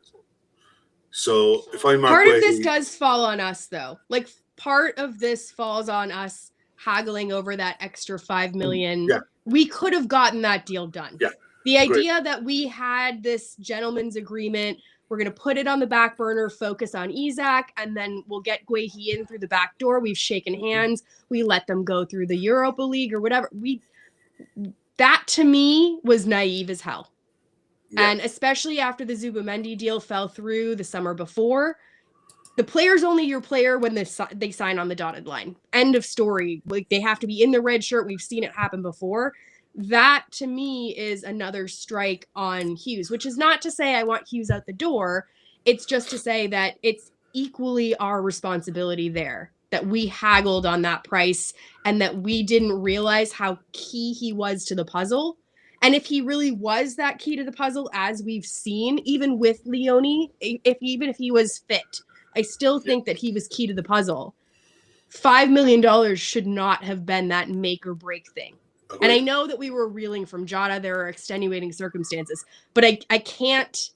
So if I'm Mark Part Guehi, of this does fall on us, though. Like, part of this falls on us haggling over that extra $5 million. Yeah. We could have gotten that deal done. Yeah. The idea that we had this gentleman's agreement, we're going to put it on the back burner, focus on Isak, and then we'll get Guehi in through the back door. We've shaken hands. We let them go through the Europa League or whatever. That to me was naive as hell. Yeah. And especially after the Zubimendi deal fell through the summer before, the player's only your player when they sign on the dotted line. End of story. Like, they have to be in the red shirt. We've seen it happen before. That, to me, is another strike on Hughes, which is not to say I want Hughes out the door. It's just to say that it's equally our responsibility there, that we haggled on that price and that we didn't realize how key he was to the puzzle. And if he really was that key to the puzzle, as we've seen, even with Leone, even if he was fit, I still think that he was key to the puzzle. $5 million should not have been that make or break thing. Okay. And I know that we were reeling from Jota. There are extenuating circumstances, but I can't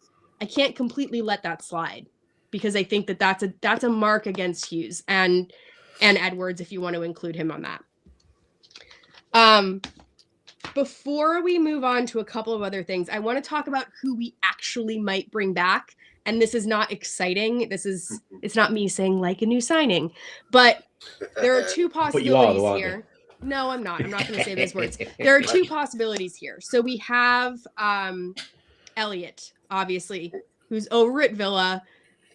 completely let that slide, because I think that that's a mark against Hughes and Edwards, if you want to include him on that. Before we move on to a couple of other things, I want to talk about who we actually might bring back. And this is not exciting. It's not me saying like a new signing, but there are two possibilities here. No, I'm not. I'm not going to say those words. There are two possibilities here. So we have Elliott, obviously, who's over at Villa.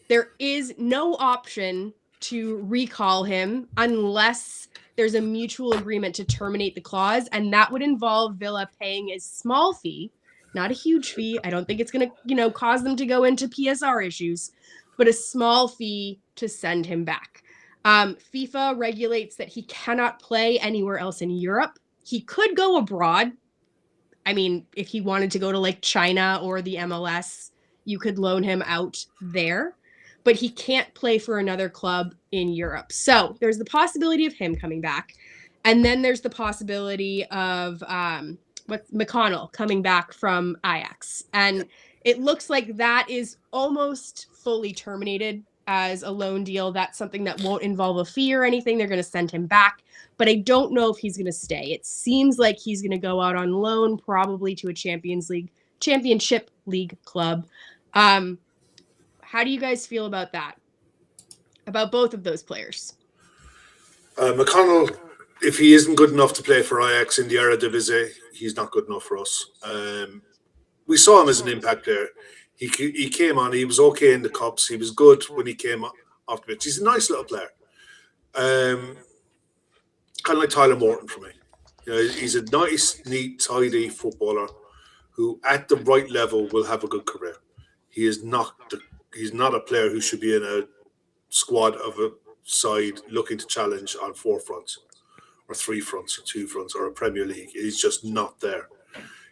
There is no option to recall him unless there's a mutual agreement to terminate the clause, and that would involve Villa paying a small fee, not a huge fee. I don't think it's going to, cause them to go into PSR issues, but a small fee to send him back. FIFA regulates that he cannot play anywhere else in Europe. He could go abroad. I mean, if he wanted to go to like China or the MLS, you could loan him out there, but he can't play for another club in Europe. So there's the possibility of him coming back. And then there's the possibility of McConnell coming back from Ajax. And it looks like that is almost fully terminated as a loan deal. That's something that won't involve a fee or anything. They're going to send him back, but I don't know if he's going to stay. It seems like he's going to go out on loan, probably to a Championship League club. How do you guys feel about that? About both of those players? McConnell, if he isn't good enough to play for Ajax in the Eredivisie, he's not good enough for us. We saw him as an impact player. He came on. He was okay in the cups. He was good when he came off the pitch. He's a nice little player. Kind of like Tyler Morton for me. He's a nice, neat, tidy footballer who, at the right level, will have a good career. He's not a player who should be in a squad of a side looking to challenge on 4 fronts or 3 fronts or 2 fronts or a Premier League. He's just not there.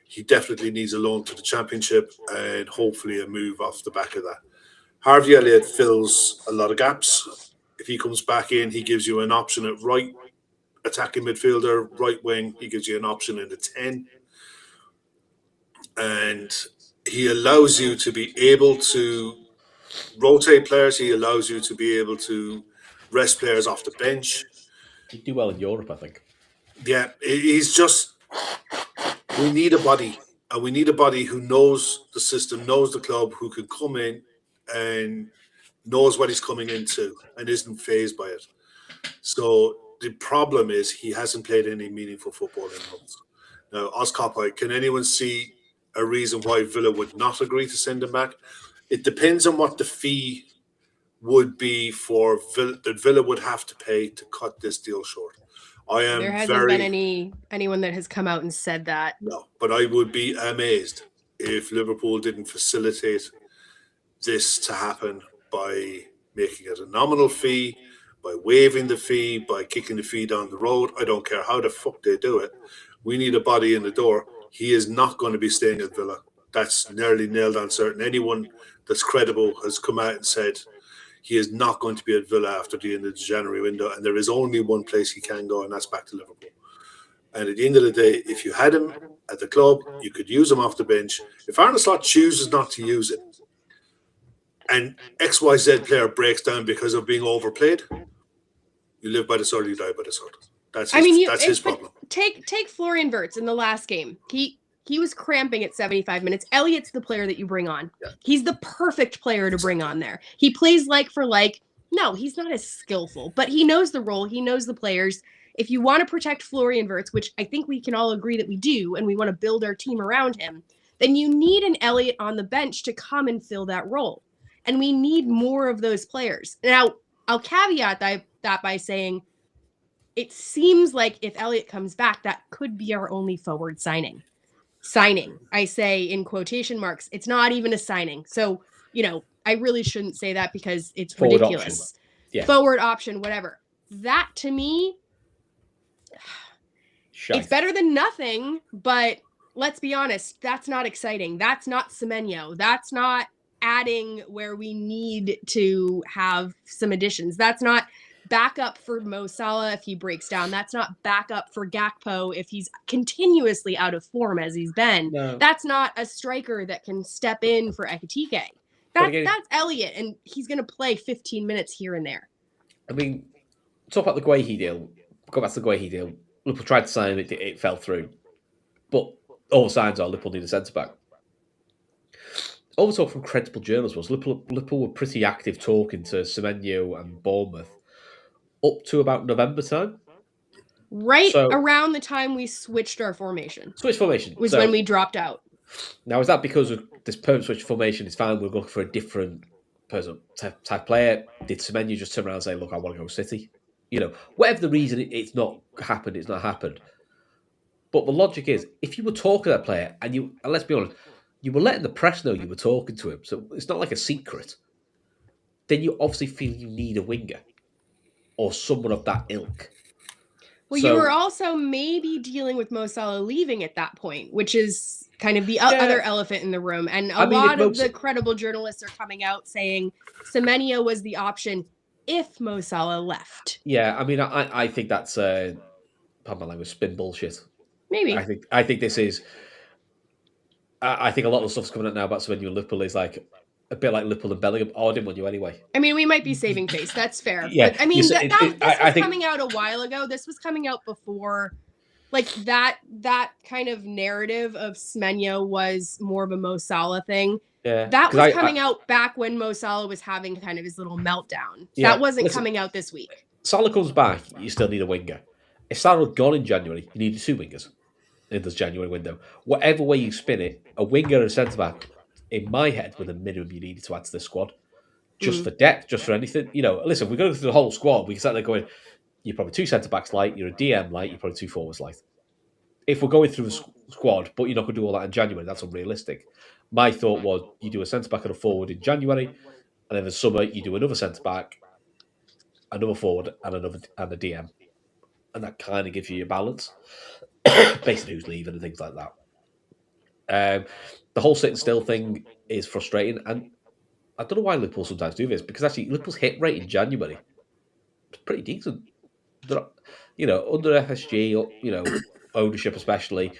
He definitely needs a loan to the Championship and hopefully a move off the back of that. Harvey Elliott fills a lot of gaps. If he comes back in, he gives you an option at right attacking midfielder, right wing. He gives you an option in the 10. And he allows you to be able to rotate players. He allows you to be able to rest players off the bench. He'd do well in Europe, I think. Yeah, he's just. We need a body, and we need a body who knows the system, knows the club, who can come in and knows what he's coming into and isn't phased by it. So the problem is he hasn't played any meaningful football in months. Now, Oscopy, can anyone see a reason why Villa would not agree to send him back? It depends on what the fee would be for Villa, that Villa would have to pay to cut this deal short. There hasn't been anyone that has come out and said that. No, but I would be amazed if Liverpool didn't facilitate this to happen by making it a nominal fee, by waiving the fee, by kicking the fee down the road. I don't care how the fuck they do it. We need a body in the door. He is not going to be staying at Villa. That's nearly nailed on certain. Anyone that's credible has come out and said he is not going to be at Villa after the end of the January window, and there is only one place he can go, and that's back to Liverpool. And at the end of the day, if you had him at the club, you could use him off the bench. If Arne Slot chooses not to use it, and XYZ player breaks down because of being overplayed, you live by the sword, you die by the sword. That's his problem. Take Florian Wirtz in the last game. He was cramping at 75 minutes. Elliott's the player that you bring on. Yeah. He's the perfect player to bring on there. He plays like for like. No, he's not as skillful, but he knows the role. He knows the players. If you want to protect Florian Wirtz, which I think we can all agree that we do, and we want to build our team around him, then you need an Elliott on the bench to come and fill that role. And we need more of those players. Now, I'll caveat that by saying it seems like if Elliott comes back, that could be our only forward signing. I say in quotation marks. It's not even a signing. So, I really shouldn't say that because it's forward ridiculous. Yeah. Forward option, whatever. That to me, it's better than nothing, but let's be honest, that's not exciting. That's not Semenyo. That's not adding where we need to have some additions. That's not backup for Mo Salah if he breaks down. That's not backup for Gakpo if he's continuously out of form as he's been. No. That's not a striker that can step in for Ekitike. That's Elliott, and he's going to play 15 minutes here and there. I mean, talk about the Guehi deal. Go back to the Guehi deal. Liverpool tried to sign it, it fell through. But all signs are Liverpool need a centre-back. All the talk from credible journalists was Liverpool were pretty active talking to Semenyo and Bournemouth up to about November time. Right around the time we switched our formation. Was when we dropped out. Now, is that because of this permanent switch formation is fine, we're looking for a different person type player? Did Semenyo just turn around and say, look, I want to go City? Whatever the reason, it's not happened. But the logic is, if you were talking to that player, and let's be honest, you were letting the press know you were talking to him, so it's not like a secret, then you obviously feel you need a winger or someone of that ilk. Well, you were also maybe dealing with Mo Salah leaving at that point, which is kind of the other elephant in the room. And a lot of the credible journalists are coming out saying Semenyo was the option if Mo Salah left. Yeah, I mean, I think that's, pardon my language, spin bullshit. Maybe. I think this is... I think a lot of the stuff's coming out now about Semenyo and Liverpool is like a bit like Liverpool and Bellingham. Oh, I didn't want you anyway. I mean, we might be saving face. That's fair. Yeah. But, I mean, this was coming out a while ago. This was coming out before, like, that kind of narrative of Semenyo was more of a Mo Salah thing. Yeah. That was coming out back when Mo Salah was having kind of his little meltdown. Yeah, that wasn't coming out this week. Salah comes back, you still need a winger. If Salah had gone in January, you needed 2 wingers in this January window. Whatever way you spin it, a winger and a centre-back, in my head, were the minimum you needed to add to the squad. Just for depth, just for anything. Listen, we're going through the whole squad. We can start there going, you're probably 2 centre-backs light, you're a DM light, you're probably 2 forwards light. If we're going through the squad, but you're not going to do all that in January, that's unrealistic. My thought was, you do a centre-back and a forward in January, and then in the summer, you do another centre-back, another forward, and a DM. And that kind of gives you your balance. Basically who's leaving and things like that. The whole sitting still thing is frustrating, and I don't know why Liverpool sometimes do this, because actually Liverpool's hit rate in January was pretty decent. under FSG, ownership especially,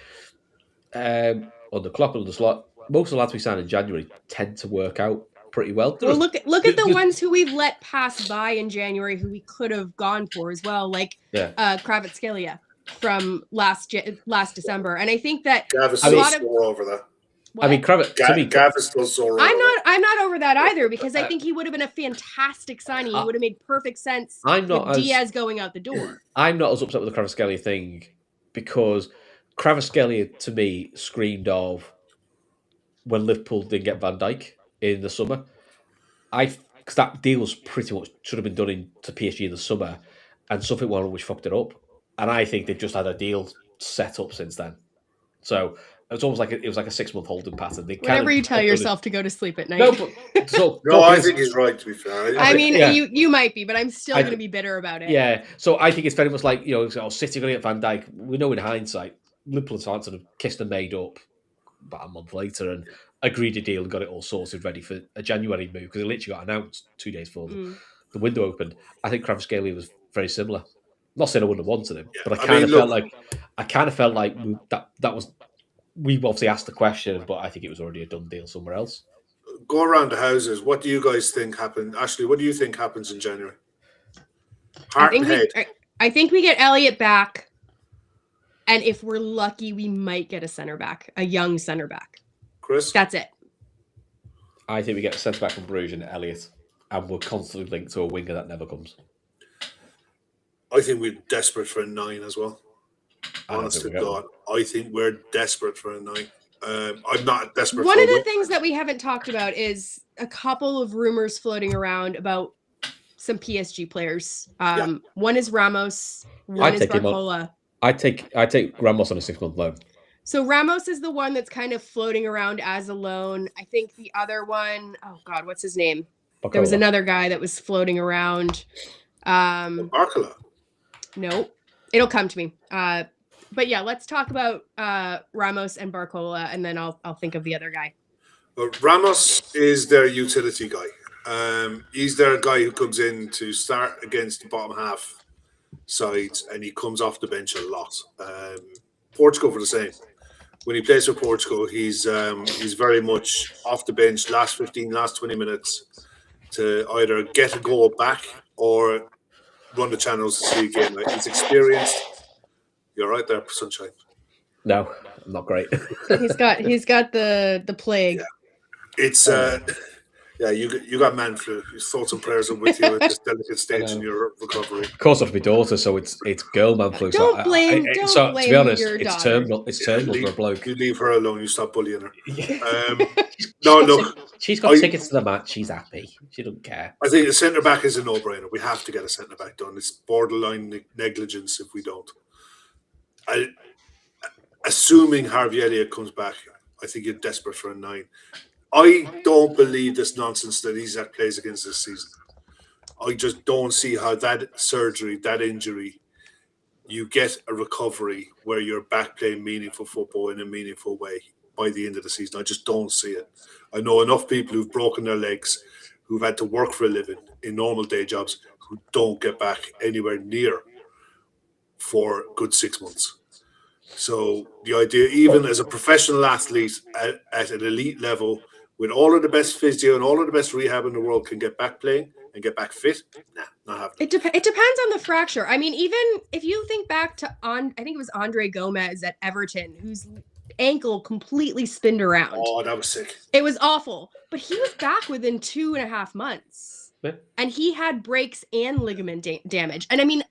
under Klopp and under Slot, most of the lads we sign in January tend to work out pretty well. Well, look at the ones who we've let pass by in January who we could have gone for as well, like Kvaratskhelia from last December, and I think that Gav is still sore over that. What? I mean, Gav is still sore. I'm not over that either, because I think he would have been a fantastic signing. He would have made perfect sense. With Diaz going out the door. I'm not as upset with the Kvaratskhelia thing, because Kvaratskhelia to me screamed of when Liverpool didn't get Van Dijk in the summer. Because that deal was pretty much should have been done to PSG in the summer, and something went on which fucked it up. And I think they've just had a deal set up since then. So it's almost like it was like a 6-month holding pattern. Whatever you tell yourself to go to sleep at night. No, I think he's right, to be fair. I mean, you might be, but I'm still going to be bitter about it. Yeah, so I think it's very much like, City going to get Van Dijk. We know in hindsight, Liverpool and Southampton have kissed and made up about a month later and agreed a deal and got it all sorted, ready for a January move, because it literally got announced 2 days before the window opened. I think Kvaratskhelia was very similar. I'm not saying I wouldn't have wanted him, but I kind of felt like that was. We obviously asked the question, but I think it was already a done deal somewhere else. Go around the houses. What do you guys think happened? Ashley, what do you think happens in January? I think we get Elliott back, and if we're lucky, we might get a center back, a young center back. Chris? That's it. I think we get a centre back from Bruges and Elliott, and we're constantly linked to a winger that never comes. I think we're desperate for a 9 as well. Honest to God, I think we're desperate for a 9. I'm not desperate. One of the things that we haven't talked about is a couple of rumors floating around about some PSG players. One is Ramos. One is Barcola. I take Ramos on a 6-month loan. So Ramos is the one that's kind of floating around as a loan. I think the other one, oh God, what's his name? Barcola. There was another guy that was floating around. Barcola. Nope. It'll come to me. But yeah, let's talk about Ramos and Barcola, and then I'll think of the other guy. Well, Ramos is their utility guy. He's their guy who comes in to start against the bottom half sides, and he comes off the bench a lot. Portugal for the same. When he plays for Portugal, he's very much off the bench last 15, last 20 minutes to either get a goal back or run the channels to see again. Like, he's experienced. You're right there, Sunshine. No, I'm not great. he's got the plague. Yeah. It's you got man flu. Your thoughts and prayers are with you at this delicate stage in your recovery. Of course, it's my daughter, so it's girl man flu. Don't blame to be honest, your it's daughter. terminal. It's terminal for a bloke. You leave her alone. You stop bullying her. Look, she's got tickets to the match. She's happy. She doesn't care. I think a centre back is a no-brainer. We have to get a centre back done. It's borderline negligence if we don't. Assuming Harvey Elliott comes back, I think you're desperate for a 9. I don't believe this nonsense that Isak plays against this season. I just don't see how that surgery, that injury, you get a recovery where you're back playing meaningful football in a meaningful way by the end of the season. I just don't see it. I know enough people who've broken their legs, who've had to work for a living in normal day jobs, who don't get back anywhere near for a good 6 months. So the idea, even as a professional athlete at an elite level, with all of the best physio and all of the best rehab in the world, can get back playing and get back fit, not happening. It depends on the fracture. I mean, even if you think back to, I think it was Andre Gomez at Everton, whose ankle completely spinned around. Oh, that was sick. It was awful. But he was back within 2.5 months. Yeah. And he had breaks and ligament damage. And I mean,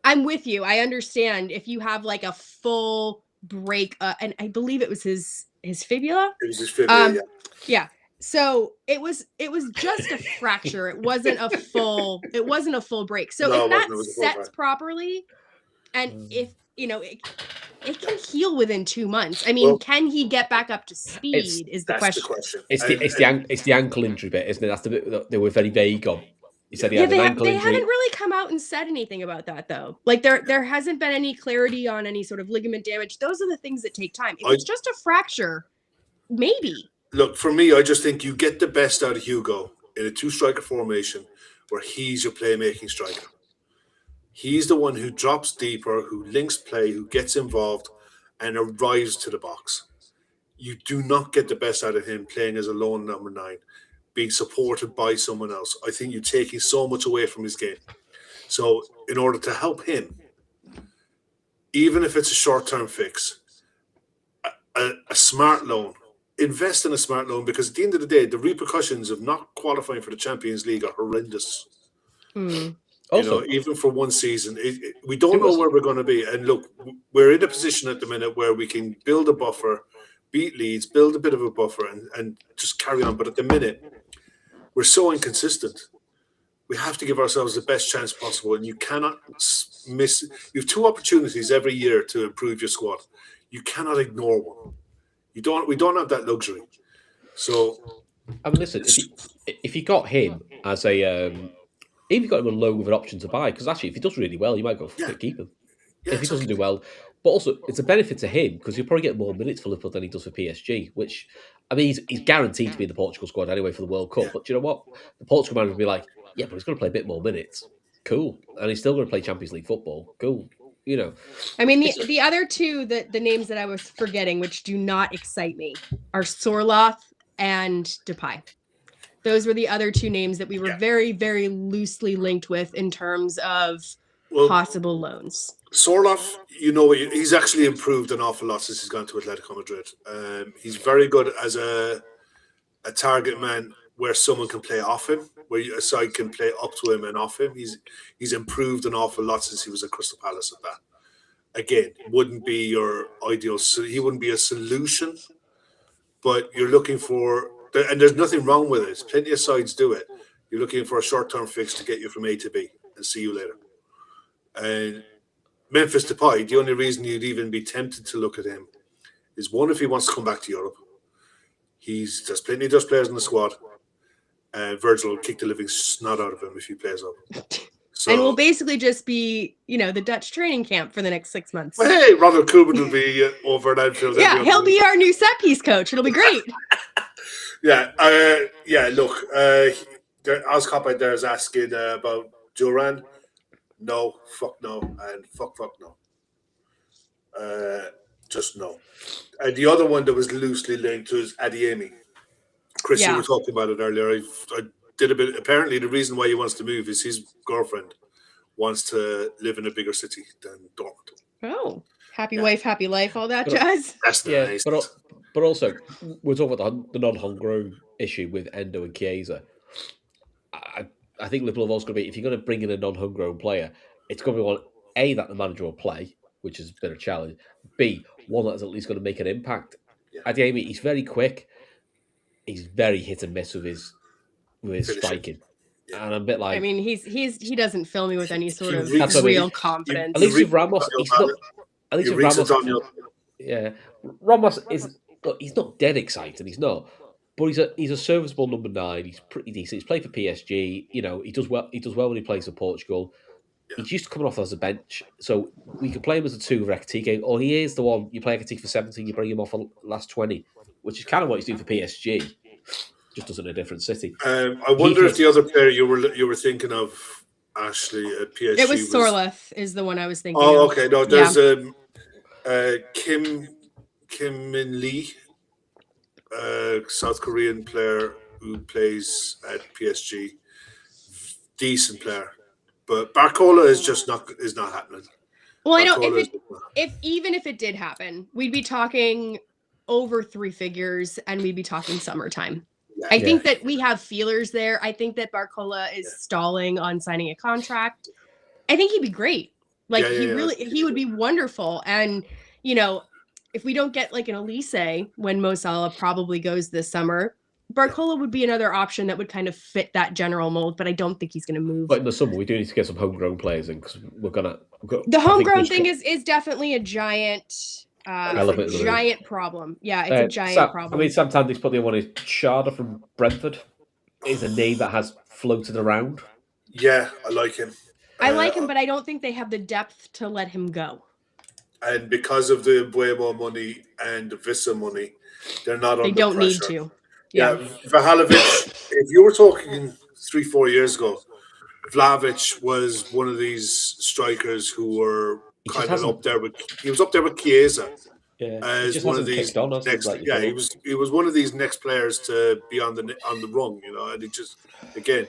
I'm with you. I understand if you have like a full break, and I believe it was his fibula. It was his fibula, yeah. So it was just a fracture. It wasn't a full break. So if that sets properly, and if it can heal within 2 months. I mean, can he get back up to speed? Is the question. It's the ankle injury bit, isn't it? That's the bit that they were very vague on. He said he had an ankle injury. They haven't really come out and said anything about that, though. Like there hasn't been any clarity on any sort of ligament damage. Those are the things that take time. If it's just a fracture, maybe. Look, for me, I just think you get the best out of Hugo in a 2-striker formation where he's your playmaking striker. He's the one who drops deeper, who links play, who gets involved, and arrives to the box. You do not get the best out of him playing as a lone number 9, being supported by someone else. I think you're taking so much away from his game. So, in order to help him, even if it's a short-term fix, a smart loan, invest in a smart loan, because at the end of the day, the repercussions of not qualifying for the Champions League are horrendous. Also, even for one season, we don't know where we're going to be. And look, we're in a position at the minute where we can build a buffer, beat Leeds, build a bit of a buffer, and just carry on. But at the minute, we're so inconsistent. We have to give ourselves the best chance possible, and you cannot miss. You have 2 opportunities every year to improve your squad. You cannot ignore one. We don't have that luxury. So, I mean, listen, if you got him as a, if you got him a loan with an option to buy, because actually, if he does really well, you might go keep him. If he doesn't do well, but also it's a benefit to him because he'll probably get more minutes for Liverpool than he does for PSG. Which, I mean, he's guaranteed to be in the Portugal squad anyway for the World Cup. But do you know what? The Portugal manager will be like, yeah, but he's going to play a bit more minutes. Cool, and he's still going to play Champions League football. Cool. I mean, the other two, the names that I was forgetting, which do not excite me, are Sorloth and Depay. Those were the other 2 names that we were very, very loosely linked with in terms of possible loans. Sorloth, he's actually improved an awful lot since he's gone to Atletico Madrid. He's very good as a target man where someone can play off him, where a side can play up to him and off him. He's improved an awful lot since he was at Crystal Palace at that. Again, wouldn't be your ideal. So he wouldn't be a solution, but you're looking for, and there's nothing wrong with it. Plenty of sides do it. You're looking for a short-term fix to get you from A to B and see you later. And Memphis Depay, the only reason you'd even be tempted to look at him is, one, if he wants to come back to Europe. There's plenty of those players in the squad. Virgil will kick the living snot out of him if he plays up. So, and we'll basically just be, the Dutch training camp for the next 6 months. Well, hey, Ronald Koeman will be over at Anfield. Yeah, he'll be our new set piece coach. It'll be great. Look, Ozcop out there is asking about Duran. No, fuck no, and fuck no. Just no. And the other one that was loosely linked was Adeyemi. Chris, you were talking about it earlier. I did a bit. Apparently, the reason why he wants to move is his girlfriend wants to live in a bigger city than Dortmund. Oh, happy wife, happy life, all that jazz. That's nice. But also, we're talking about the non-homegrown issue with Endo and Chiesa. I think Liverpool also going to be, if you're going to bring in a non-homegrown player, it's going to be one, A, that the manager will play, which has been a challenge. B, one that's at least going to make an impact. Adeyemi, he's very quick. He's very hit and miss with his striking. Yeah. And I'm a bit like, I mean, he doesn't fill me with any sort of real confidence. At least with Ramos, Ramos he's not dead exciting. He's not, but he's a serviceable number 9. He's pretty decent. He's played for PSG. He does well. He does well when he plays for Portugal. Yeah. He's used to coming off as a bench, so we could play him as a 2 with Ekatike. Or he is the one you play Ekatike for 17, you bring him off for last 20, which is kind of what he's doing for PSG. Just does it in a different city. I wonder if the other player you were thinking of, Ashley, at PSG. It was Sorloth is the one I was thinking. Oh, okay. No, there's Kim Min Lee, South Korean player who plays at PSG. Decent player, but Barcola is not happening. Well, I know if it did happen, we'd be talking over 3 figures, and we'd be talking summertime. Yeah. I think that we have feelers there. I think that Barcola is stalling on signing a contract. I think he'd be great. Like he would be wonderful. And if we don't get like an Elise when Mo Salah probably goes this summer, Barcola would be another option that would kind of fit that general mold, but I don't think he's going to move. But in the summer, we do need to get some homegrown players in because the homegrown thing is definitely a giant problem. Yeah, it's a giant problem. I mean, Sam Tandy's put the one is Sharda from Brentford is a name that has floated around. Yeah, I like him. I like him, but I don't think they have the depth to let him go. And because of the Buemo money and the Vissa money, they're not They don't need to. Yeah, Vahalovic, if you were talking 3-4 years ago, Vlahovic was one of these strikers who were He just kind of hasn't. up there with. He was up there with Chiesa Yeah, he as just one of hasn't these kicked on, has he? next. Like you Yeah, thought. he was one of these next players to be on the rung, and he just again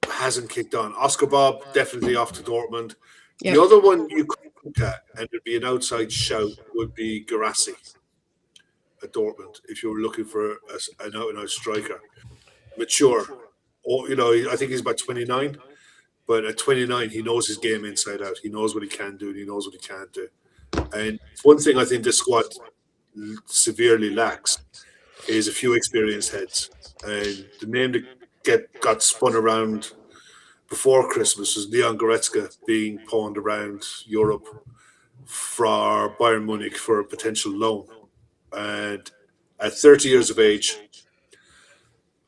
hasn't kicked on. Oscar Bob definitely off to Dortmund. The Yep. other one you could look at, and it'd be an outside shout, would be Garassi at Dortmund if you were looking for an out-and-out striker, mature. Or I think he's about 29, but at 29 he knows his game inside out. He knows what he can do, and he knows what he can't do. And one thing I think this squad severely lacks is a few experienced heads. And the name that got spun around before Christmas was Leon Goretzka being pawned around Europe for Bayern Munich for a potential loan. And at 30 years of age,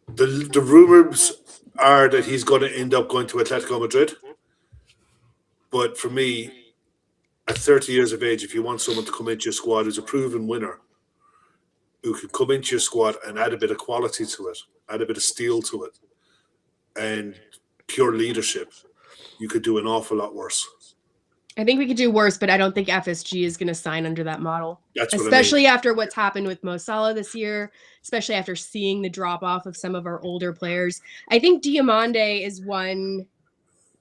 the rumors are that he's going to end up going to Atletico Madrid. But for me, at 30 years of age, if you want someone to come into your squad who's a proven winner, who can come into your squad and add a bit of quality to it, add a bit of steel to it, and pure leadership, you could do an awful lot worse. I think we could do worse, but I don't think FSG is going to sign under that model. That's what especially I mean. After what's happened with Mo Salah this year, especially after seeing the drop off of some of our older players. I think Diomande is one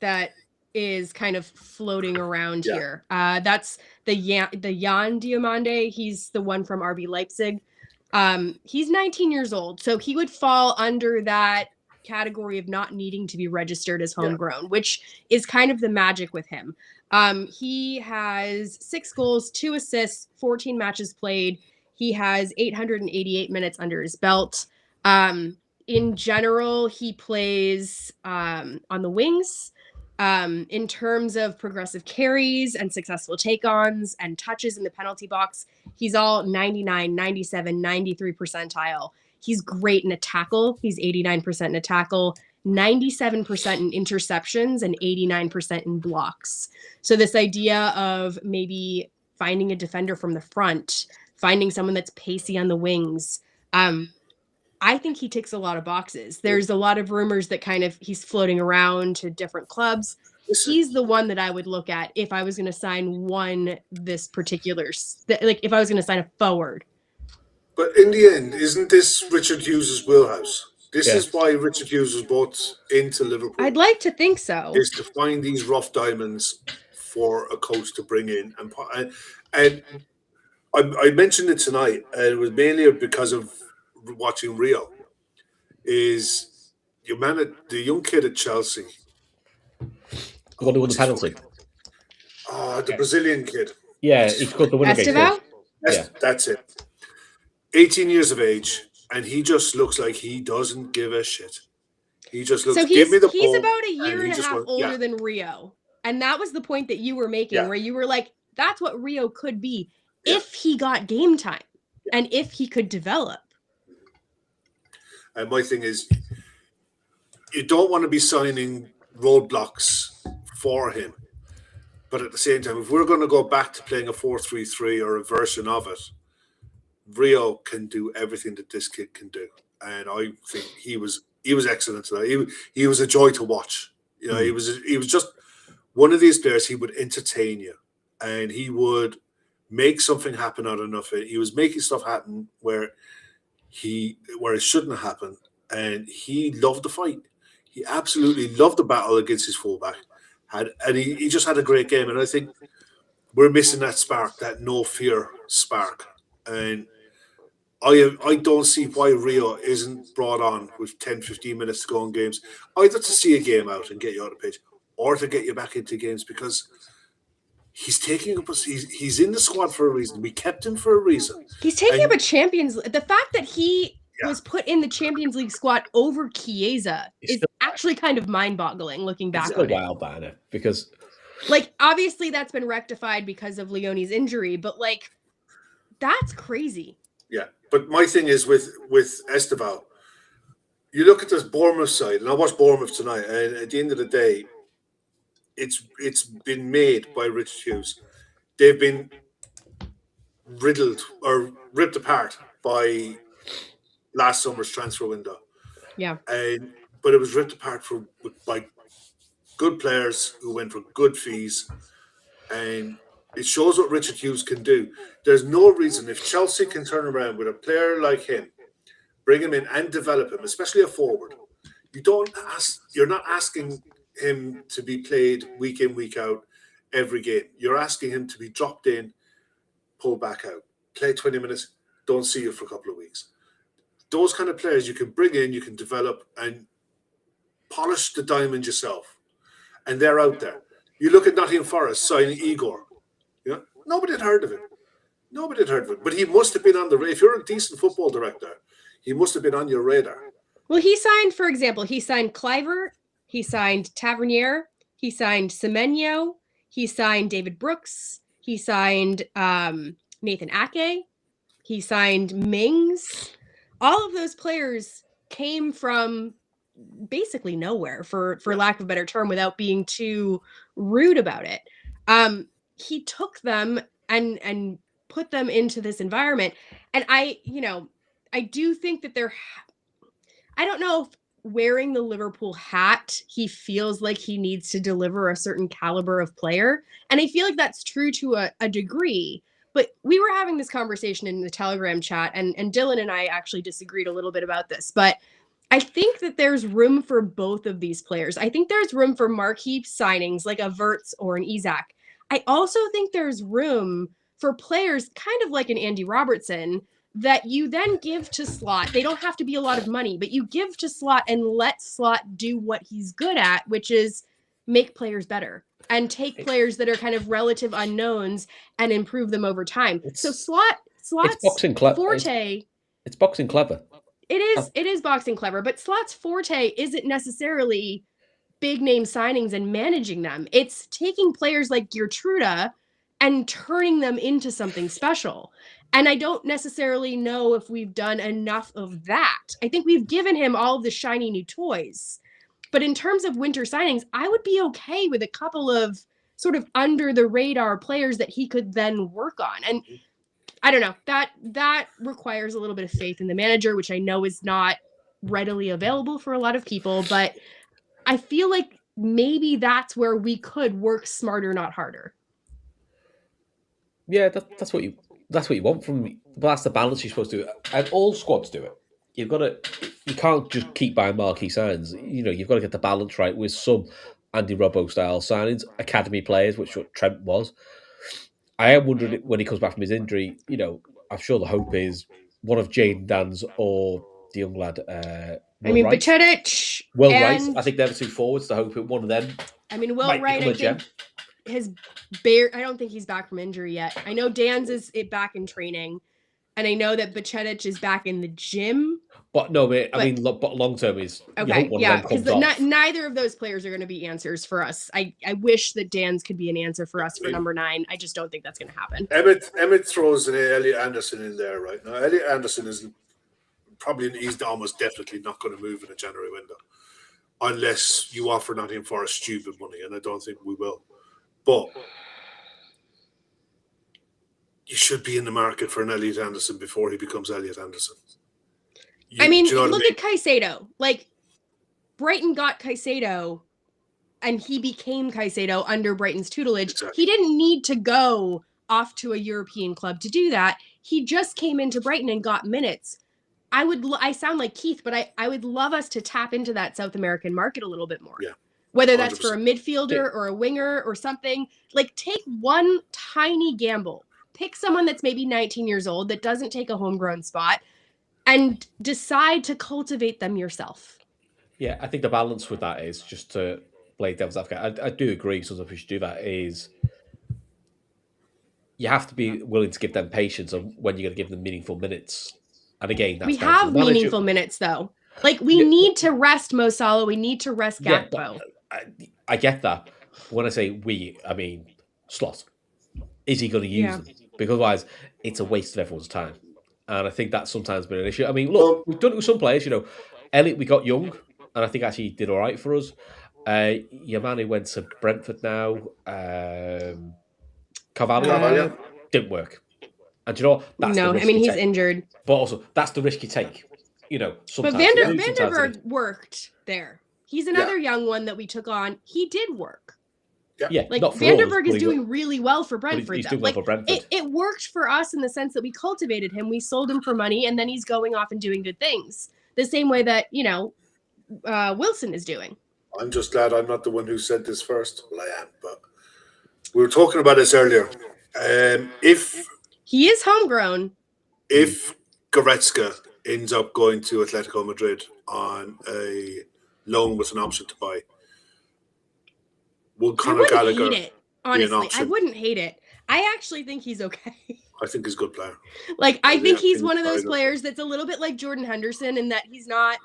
that is kind of floating around here. That's the Jan Diomande. He's the one from RB Leipzig. He's 19 years old, so he would fall under that category of not needing to be registered as homegrown, which is kind of the magic with him. He has 6 goals, 2 assists, 14 matches played. He has 888 minutes under his belt. In general, he plays on the wings. In terms of progressive carries and successful take-ons and touches in the penalty box, he's all 99, 97, 93 percentile. He's great in a tackle. He's 89% in a tackle, 97% in interceptions, and 89% in blocks. So this idea of maybe finding a defender from the front, finding someone that's pacey on the wings, I think he ticks a lot of boxes. There's a lot of rumors that kind of he's floating around to different clubs. He's the one that I would look at if I was going to sign this particular, like if I was going to sign a forward. But in the end, isn't this Richard Hughes' wheelhouse? This is why Richard Hughes was brought into Liverpool. I'd like to think so. Is to find these rough diamonds for a coach to bring in. And I mentioned it tonight, and it was mainly because of watching Rio. Is the young kid at Chelsea. The one who won the penalty. The Brazilian kid. Yeah, he scored the winner against us. That's it. 18 years of age, and he just looks like he doesn't give a shit. He just looks. So give me the he's ball, about a year and a half older than Rio, and that was the point that you were making, where you were like, "That's what Rio could be if he got game time and if he could develop." And my thing is, you don't want to be signing roadblocks for him. But at the same time, if we're going to go back to playing a 4-3-3 or a version of it, Rio can do everything that this kid can do. And I think he was excellent tonight. He was a joy to watch. He was just one of these players. He would entertain you, and he would make something happen out of nothing. He was making stuff happen where it shouldn't have happened, and he loved the fight. He absolutely loved the battle against his fullback. And he just had a great game. And I think we're missing that spark, that no fear spark. And I don't see why Rio isn't brought on with 10, 15 minutes to go in games, either to see a game out and get you out of the pitch, or to get you back into games, because he's taking up. He's in the squad for a reason. We kept him for a reason. He's taking up a Champions League. The fact that he was put in the Champions League squad over Chiesa is actually kind of mind-boggling looking back on it. It's a wild banner, because obviously that's been rectified because of Leone's injury, but that's crazy. Yeah, but my thing is with Esteval, you look at this Bournemouth side, and I watched Bournemouth tonight, and at the end of the day, it's been made by Richard Hughes. They've been riddled or ripped apart by last summer's transfer window. Yeah. But it was ripped apart by good players who went for good fees, and it shows what Richard Hughes can do. There's no reason if Chelsea can turn around with a player like him, bring him in and develop him, especially a forward. You're not asking him to be played week in, week out every game. You're asking him to be dropped in, pull back out, play 20 minutes, don't see you for a couple of weeks. Those kind of players you can bring in, you can develop and polish the diamond yourself. And they're out there. You look at Nottingham Forest signing Igor. Nobody had heard of him. Nobody had heard of him. But he must have been on the radar. If you're a decent football director, he must have been on your radar. Well, he signed, for example, he signed Cliver, he signed Tavernier, he signed Semenyo, he signed David Brooks, he signed Nathan Ake, he signed Mings. All of those players came from basically nowhere, for lack of a better term, without being too rude about it. He took them and put them into this environment. And I do think that I don't know if wearing the Liverpool hat, he feels like he needs to deliver a certain caliber of player. And I feel like that's true to a degree. But we were having this conversation in the Telegram chat, and Dylan and I actually disagreed a little bit about this. But I think that there's room for both of these players. I think there's room for marquee signings like a Wirtz or an Isak. I also think there's room for players kind of like an Andy Robertson that you then give to Slot. They don't have to be a lot of money, but you give to Slot and let Slot do what he's good at, which is make players better and take players that are kind of relative unknowns and improve them over time. So Slot's forte. It's boxing clever. It is boxing clever, but Slot's forte isn't necessarily big name signings and managing them. It's taking players like Gertruda and turning them into something special. And I don't necessarily know if we've done enough of that. I think we've given him all of the shiny new toys. But in terms of winter signings, I would be okay with a couple of sort of under the radar players that he could then work on. And I don't know, that requires a little bit of faith in the manager, which I know is not readily available for a lot of people. But I feel like maybe that's where we could work smarter, not harder. Yeah, that's what you want from. But that's the balance you're supposed to do, and all squads do it. You can't just keep buying marquee signs. You've got to get the balance right with some Andy Robbo style signings, academy players, which what Trent was. I am wondering when he comes back from his injury. I'm sure the hope is one of Jane Dan's or the young lad. Baccetic. Will Wright. I think they're the two forwards. The hope one of them. Will Wright. I think I don't think he's back from injury yet. I know Dan's is back in training, and I know that Baccetic is back in the gym. But no, but long term is okay. Yeah, because neither of those players are going to be answers for us. I wish that Dan's could be an answer for us for number 9. I just don't think that's going to happen. Emmett throws an Elliot Anderson in there right now. Elliot Anderson is he's almost definitely not going to move in a January window unless you offer Nottingham Forest stupid money, and I don't think we will. But you should be in the market for an Elliot Anderson before he becomes Elliot Anderson. Look at Caicedo. Like, Brighton got Caicedo, and he became Caicedo under Brighton's tutelage. Exactly. He didn't need to go off to a European club to do that. He just came into Brighton and got minutes. I sound like Keith, but I would love us to tap into that South American market a little bit more. Yeah. Whether that's 100%. For a midfielder or a winger or something. Like, take one tiny gamble. Pick someone that's maybe 19 years old that doesn't take a homegrown spot and decide to cultivate them yourself. Yeah, I think the balance with that is just to play devil's advocate. I do agree sometimes we should do that is you have to be willing to give them patience on when you're going to give them meaningful minutes. And again, that's we have meaningful minutes, though. Like, we need to rest Mo Salah. We need to rest Gakpo. I get that. But when I say we, I mean Slot. Is he going to use them? Because otherwise, it's a waste of everyone's time. And I think that's sometimes been an issue. I mean, look, we've done it with some players. Elliot, we got young, and I think actually he did all right for us. Yamani went to Brentford now. Carvalho didn't work. And that's the risk he's injured. But also, that's the risk you take. Sometimes. But Vanderberg worked there. He's another young one that we took on. He did work. Yeah, like not for Vanderberg us, is doing really well for Brentford. He's doing well for Brentford. It worked for us in the sense that we cultivated him. We sold him for money, and then he's going off and doing good things. The same way that, Wilson is doing. I'm just glad I'm not the one who said this first. Well, I am, but we were talking about this earlier. If he is homegrown, if Goretzka ends up going to Atletico Madrid on a loan with an option to buy, would Conor Gallagher hate it, honestly. I wouldn't hate it. I actually think he's okay. I think he's a good player. I think he's one of those players that's a little bit like Jordan Henderson in that he's not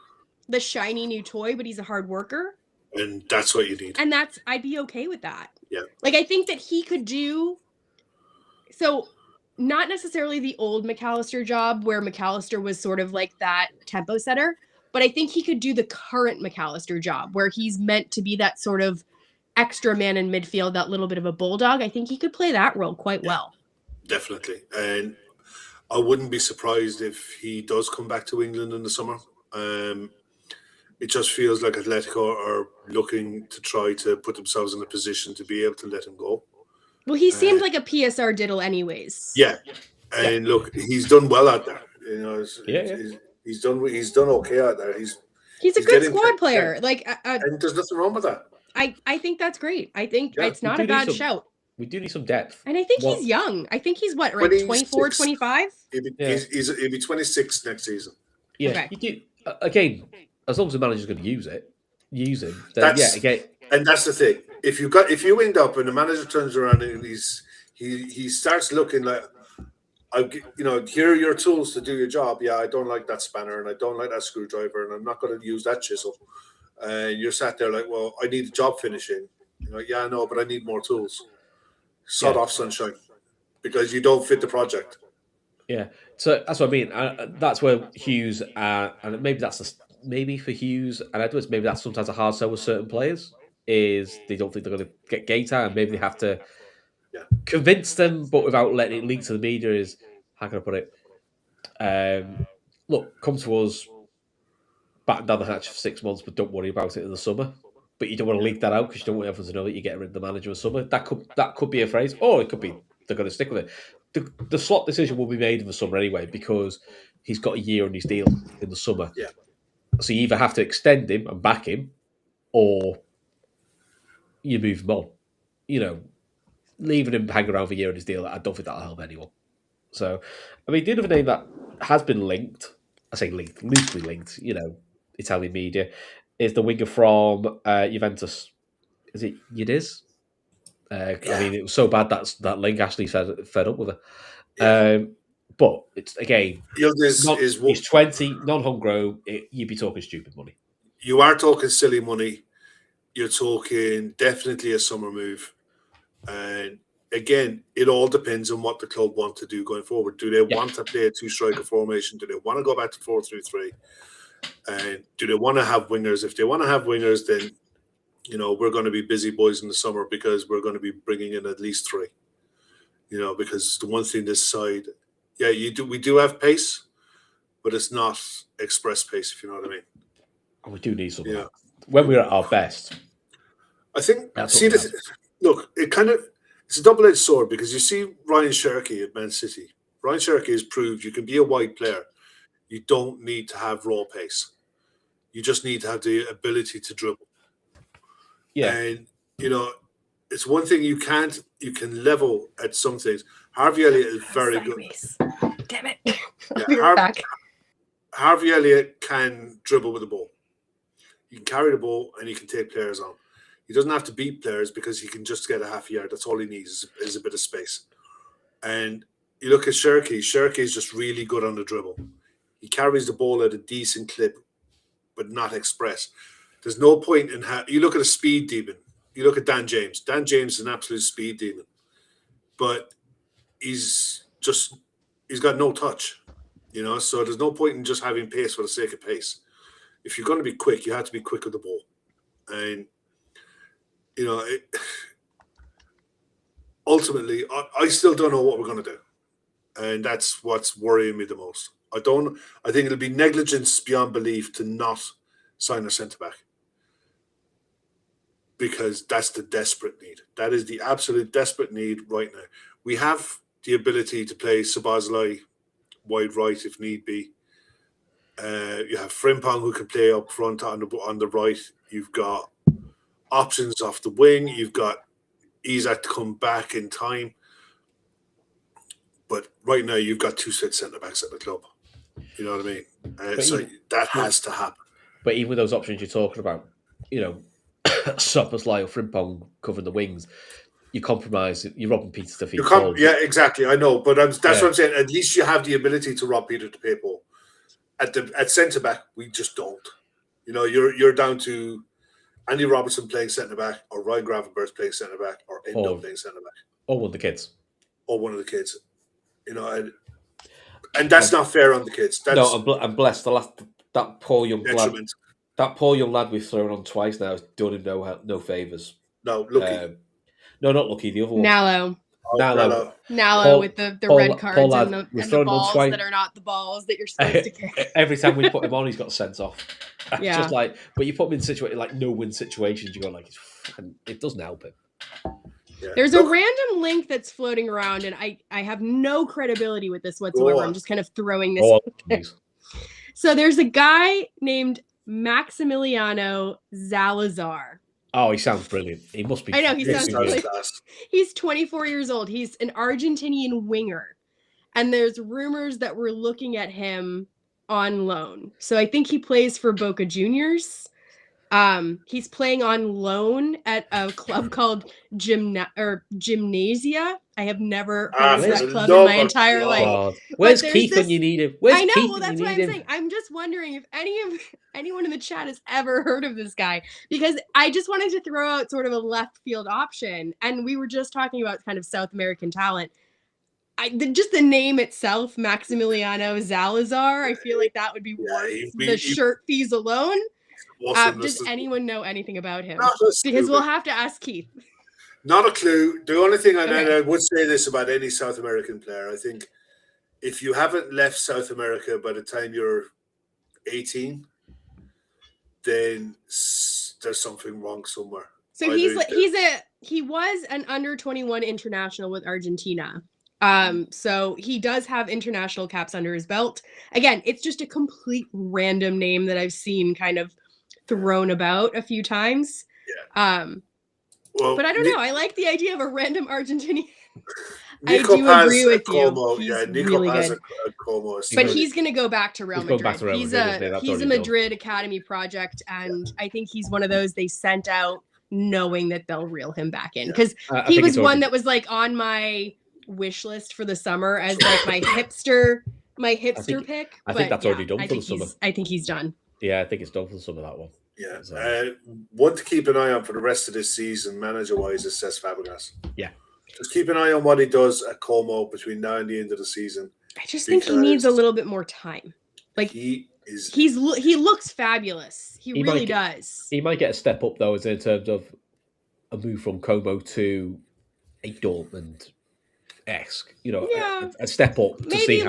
the shiny new toy, but he's a hard worker. And that's what you need. And I'd be okay with that. Yeah. I think that he could do, so not necessarily the old McAllister job where McAllister was sort of like that tempo setter, but I think he could do the current McAllister job where he's meant to be that sort of extra man in midfield, that little bit of a bulldog. I think he could play that role quite well. Definitely. And I wouldn't be surprised if he does come back to England in the summer. It just feels like Atletico are looking to try to put themselves in a position to be able to let him go. Well, he seemed like a PSR diddle anyways. Yeah. And look, he's done well out there. He's done okay out there. He's a good squad player. And there's nothing wrong with that. I think that's great. I think it's not a bad shout. We do need some depth. And I think he's young. I think he's 24, 25? He'll be 26 next season. Yeah. Okay. You do, again, as long as the manager's going to use him. Then and that's the thing. If you end up and the manager turns around and he starts looking like, here are your tools to do your job. Yeah, I don't like that spanner and I don't like that screwdriver and I'm not going to use that chisel. And you're sat there like, well, I need a job finishing. Yeah, I know, but I need more tools. Sod off, sunshine, because you don't fit the project. Yeah, so that's what I mean. That's where Hughes and maybe for Hughes and Edwards, maybe that's sometimes a hard sell with certain players. Is they don't think they're going to get game time, and maybe they have to convince them, but without letting it leak to the media. Is how can I put it? Look, come to us, batten down the hatch for 6 months, but don't worry about it in the summer. But you don't want to leak that out because you don't want everyone to know that you're getting rid of the manager in the summer. That could be a phrase, or it could be they're going to stick with it. The slot decision will be made in the summer anyway because he's got a year on his deal in the summer. Yeah. So you either have to extend him and back him, or you move him on. Leaving him hanging around for a year on his deal, I don't think that'll help anyone. So, I mean, the other name that has been linked, I say linked, loosely linked, Italian media, is the winger from Juventus. Is it Yildiz? I mean, it was so bad that link actually fed up with her. Yeah. But it's again, he's 20, non-homegrown. You'd be talking stupid money. You are talking silly money. You're talking definitely a summer move. And again, it all depends on what the club want to do going forward. Do they want to play a two-striker formation? Do they want to go back to 4-3-3? And do they want to have wingers? If they want to have wingers, then we're going to be busy boys in the summer because we're going to be bringing in at least 3. Because the one thing this side, we do have pace, but it's not express pace, if you know what I mean. And we do need some. Yeah. When we're at our best, I think. Look, it's a double-edged sword because you see Ryan Cherky at Man City. Ryan Cherky has proved you can be a wide player. You don't need to have raw pace. You just need to have the ability to dribble. Yeah. And, it's one thing you can level at some things. Harvey Elliott is very good. Damn it. Harvey Elliott can dribble with the ball. He can carry the ball and he can take players on. He doesn't have to beat players because he can just get a half yard. That's all he needs is a bit of space. And you look at Cherky. Cherky is just really good on the dribble. He carries the ball at a decent clip, but not express. There's no point in you look at a speed demon. You look at Dan James. Dan James is an absolute speed demon, but he's got no touch. So there's no point in just having pace for the sake of pace. If you're going to be quick, you have to be quick with the ball, and ultimately, I still don't know what we're going to do. And that's what's worrying me the most. I think it'll be negligence beyond belief to not sign a centre-back. because that's the desperate need. That is the absolute desperate need right now. We have the ability to play Szoboszlai wide right if need be. You have Frimpong who can play up front on the right. You've got options off the wing. You've got Isak to come back in time. But right now, you've got two set centre backs at the club. You know what I mean? So that has to happen. But even with those options you're talking about, Szoboszlai or Frimpong covering the wings, you compromise. You're robbing Peter to feed Paul. Yeah, exactly. I know, but that's what I'm saying. At least you have the ability to rob Peter to pay Paul. At centre back, we just don't. You're down to Andy Robertson playing centre back, or Ryan Gravenberch playing centre back, or Endo playing centre back, or one of the kids, and that's not fair on the kids. I'm blessed. That poor young lad. That poor young lad we've thrown on twice now has done him no favours. No, Lucky. No, not Lucky. The other one. Nallo with the red cards and the balls that are not the balls that you're supposed to kick. Every time we put him on, he's got sent off. Yeah. Just but you put him in no-win situations, you go and it doesn't help him. Yeah. There's a random link that's floating around, and I have no credibility with this whatsoever. I'm just kind of throwing this. So there's a guy named Maximiliano Zalazar. Oh, he sounds brilliant. He must be. I know, he sounds brilliant. He's 24 years old. He's an Argentinian winger. And there's rumors that we're looking at him on loan. So I think he plays for Boca Juniors. He's playing on loan at a club called Gymnasia. I have never heard of that club in my entire life. Where's Keith when you need him? I know. Well, that's what I'm saying. I'm just wondering if anyone in the chat has ever heard of this guy, because I just wanted to throw out sort of a left field option, and we were just talking about kind of South American talent. Just the name itself, Maximiliano Zalazar, I feel like that would be worth the shirt fees alone. Does anyone know anything about him? Because we'll have to ask Keith. Not a clue. The only thing I would say this about any South American player, I think if you haven't left South America by the time you're 18, then there's something wrong somewhere. So he was an under-21 international with Argentina. So he does have international caps under his belt. Again, it's just a complete random name that I've seen kind of thrown about a few times. Yeah. But I don't know. I like the idea of a random Argentinian. I do agree with you. He's really good. But he's going to go back to Real Madrid. He's a Madrid academy project, and I think he's one of those they sent out knowing that they'll reel him back in, because he was one that was on my wish list for the summer as my hipster pick. I think that's already done for the summer. I think he's done. Yeah, I think it's done for the summer, that one. Yeah. One to keep an eye on for the rest of this season, manager-wise, is Cesc Fabregas. Yeah. Just keep an eye on what he does at Como between now and the end of the season. I just think he needs a little bit more time. He looks fabulous. He really does. He might get a step up, though, in terms of a move from Como to a Dortmund-esque. A step up. Maybe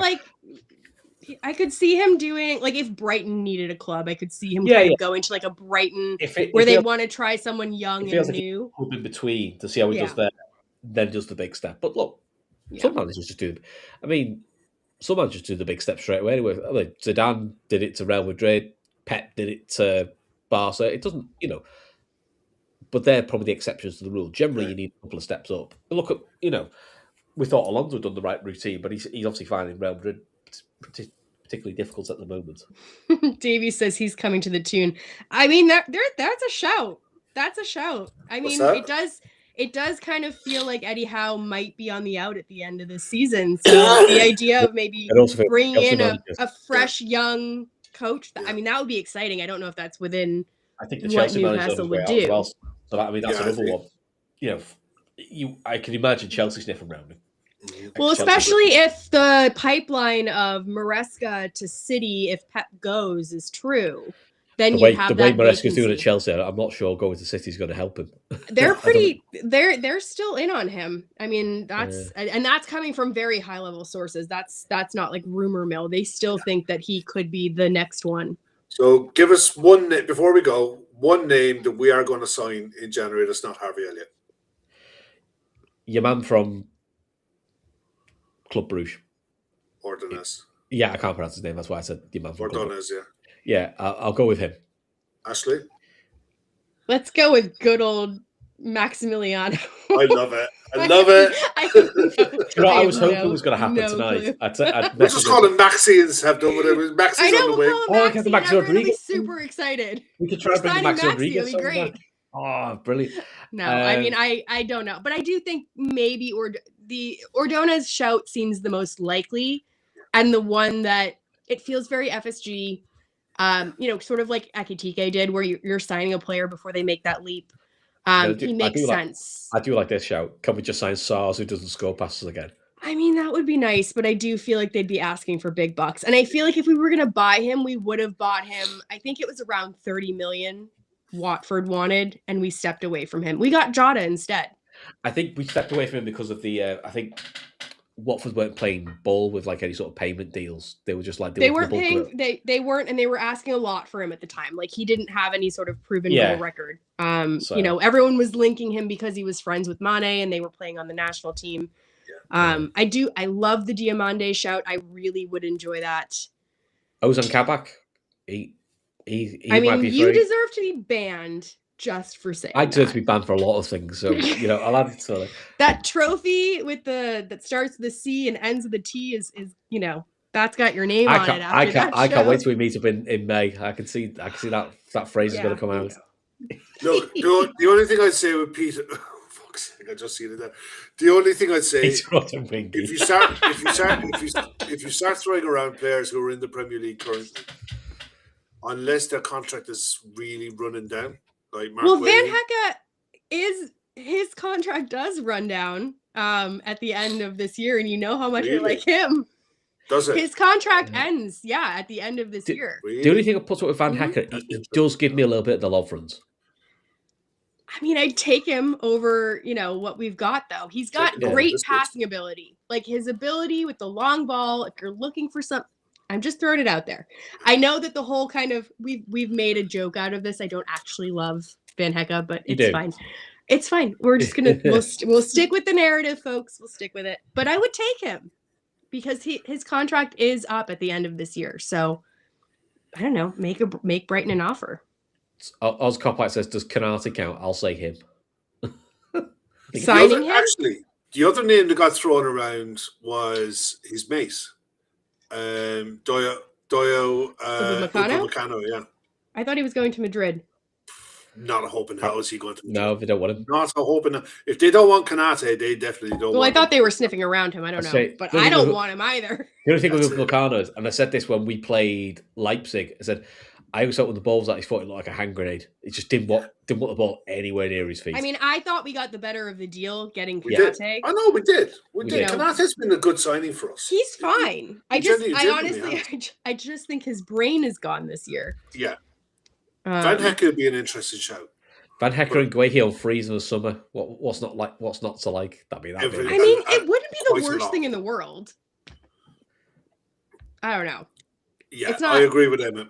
I could see him doing, if Brighton needed a club, I could see him going to a Brighton where they want to try someone young and new. In between to see how he does there, then does the big step. But look, some managers just do. I mean, some managers do the big step straight away. Anyway, Zidane did it to Real Madrid. Pep did it to Barca. It doesn't, but they're probably the exceptions to the rule. Generally, you need a couple of steps up. But look at, we thought Alonso had done the right routine, but he's obviously finding Real Madrid particularly difficult at the moment. Davey says he's coming to the tune. I mean, that's a shout. That's a shout. I mean, it does kind of feel like Eddie Howe might be on the out at the end of the season. So the idea of maybe bringing in a fresh young coach, that would be exciting. I don't know if that's within what Newcastle would do. Well. So that's another one. I can imagine Chelsea sniffing around him. Well, especially if the pipeline of Maresca to City, if Pep goes, is true, then you have the way Maresca's doing at Chelsea. I'm not sure going to City is going to help him. They're they're still in on him. I mean, that's coming from very high level sources. That's not rumor mill. They still think that he could be the next one. So give us before we go, one name that we are going to sign in January that's not Harvey Elliott. Your man from Club Bruges. Ordonez. Yeah, I can't pronounce his name. That's why I said your man from Club Ordonez, Bruges. Yeah, I'll go with him. Ashley? Let's go with good old Maximiliano. I love it. I love it. I was hoping it was going to happen tonight. We'll just call him Maxi and have done whatever. Maxi's on the way. Oh, Maxi. I'm really super excited. We could try to bring Maxi Rodriguez. It'll be great. Oh, brilliant. No, I mean, I don't know. But I do think maybe the Ordonez shout seems the most likely and the one that it feels very FSG, sort of like Ekitike did, where you're signing a player before they make that leap. He makes sense. I do like this shout. Can we just sign SARS who doesn't score passes again? I mean, that would be nice, but I do feel like they'd be asking for big bucks. And I feel like if we were going to buy him, we would have bought him. I think it was around 30 million Watford wanted, and we stepped away from him. We got Jota instead. I think we stepped away from him because of the, I think Watford weren't playing ball with like any sort of payment deals. They were just like, they weren't paying. They weren't, and they were asking a lot for him at the time. Like he didn't have any sort of proven goal record. Everyone was linking him because he was friends with Mane and they were playing on the national team. I love the Diamande shout. I really would enjoy that. Ozan Kabak. He might be you deserve to be banned just for saying I deserve to be banned for a lot of things. So, I'll add it to that trophy with that starts with the C and ends with the T is that's got your name on it. I can't wait till we meet up in May. I can see that phrase is going to come out. Look, the only thing I'd say with Peter, fuck's sake, I just seen it there. The only thing I'd say, if you start throwing around players who are in the Premier League currently, unless their contract is really running down, like Mark Van Hecke his contract does run down at the end of this year, and you know how much I like him. Does it? His contract ends, at the end of this year. Really? The only thing I put up with Van Hecke, it does give me a little bit of the love runs. I mean, I'd take him over, what we've got, though. He's got great passing ability. Like, his ability with the long ball, if you're looking for something, I'm just throwing it out there. I know that the whole kind of, we've made a joke out of this. I don't actually love Van Hecke, but it's fine. It's fine. We're just going to, we'll stick with the narrative, folks. We'll stick with it. But I would take him because his contract is up at the end of this year. So, I don't know, make Brighton an offer. Oz Copite says, does Kanate count? I'll say him. Signing him? Actually, the other name that got thrown around was his mate. Doyo Upamecano, yeah. I thought he was going to Madrid. Not a hope in hell is he going to Madrid. No, they don't want him. Not a hope in. If they don't want Kanate, they definitely don't. Well, I thought they were sniffing around him. I don't know, but I don't want him either. The only thing with Upamecano is, and I said this when we played Leipzig, I said I always thought when the ball was at his foot, it looked like a hand grenade. It just didn't want the ball anywhere near his feet. I mean, I thought we got the better of the deal getting Kanate. I know we did. We did. Kanate's been a good signing for us. He's fine. I just think his brain is gone this year. Yeah. Van Hecke would be an interesting shout. Van Hecke and Guehi on freeze in the summer. What's not to like? That'd be that. I mean, it wouldn't be the worst thing in the world. I don't know. Yeah, I agree with Emmett.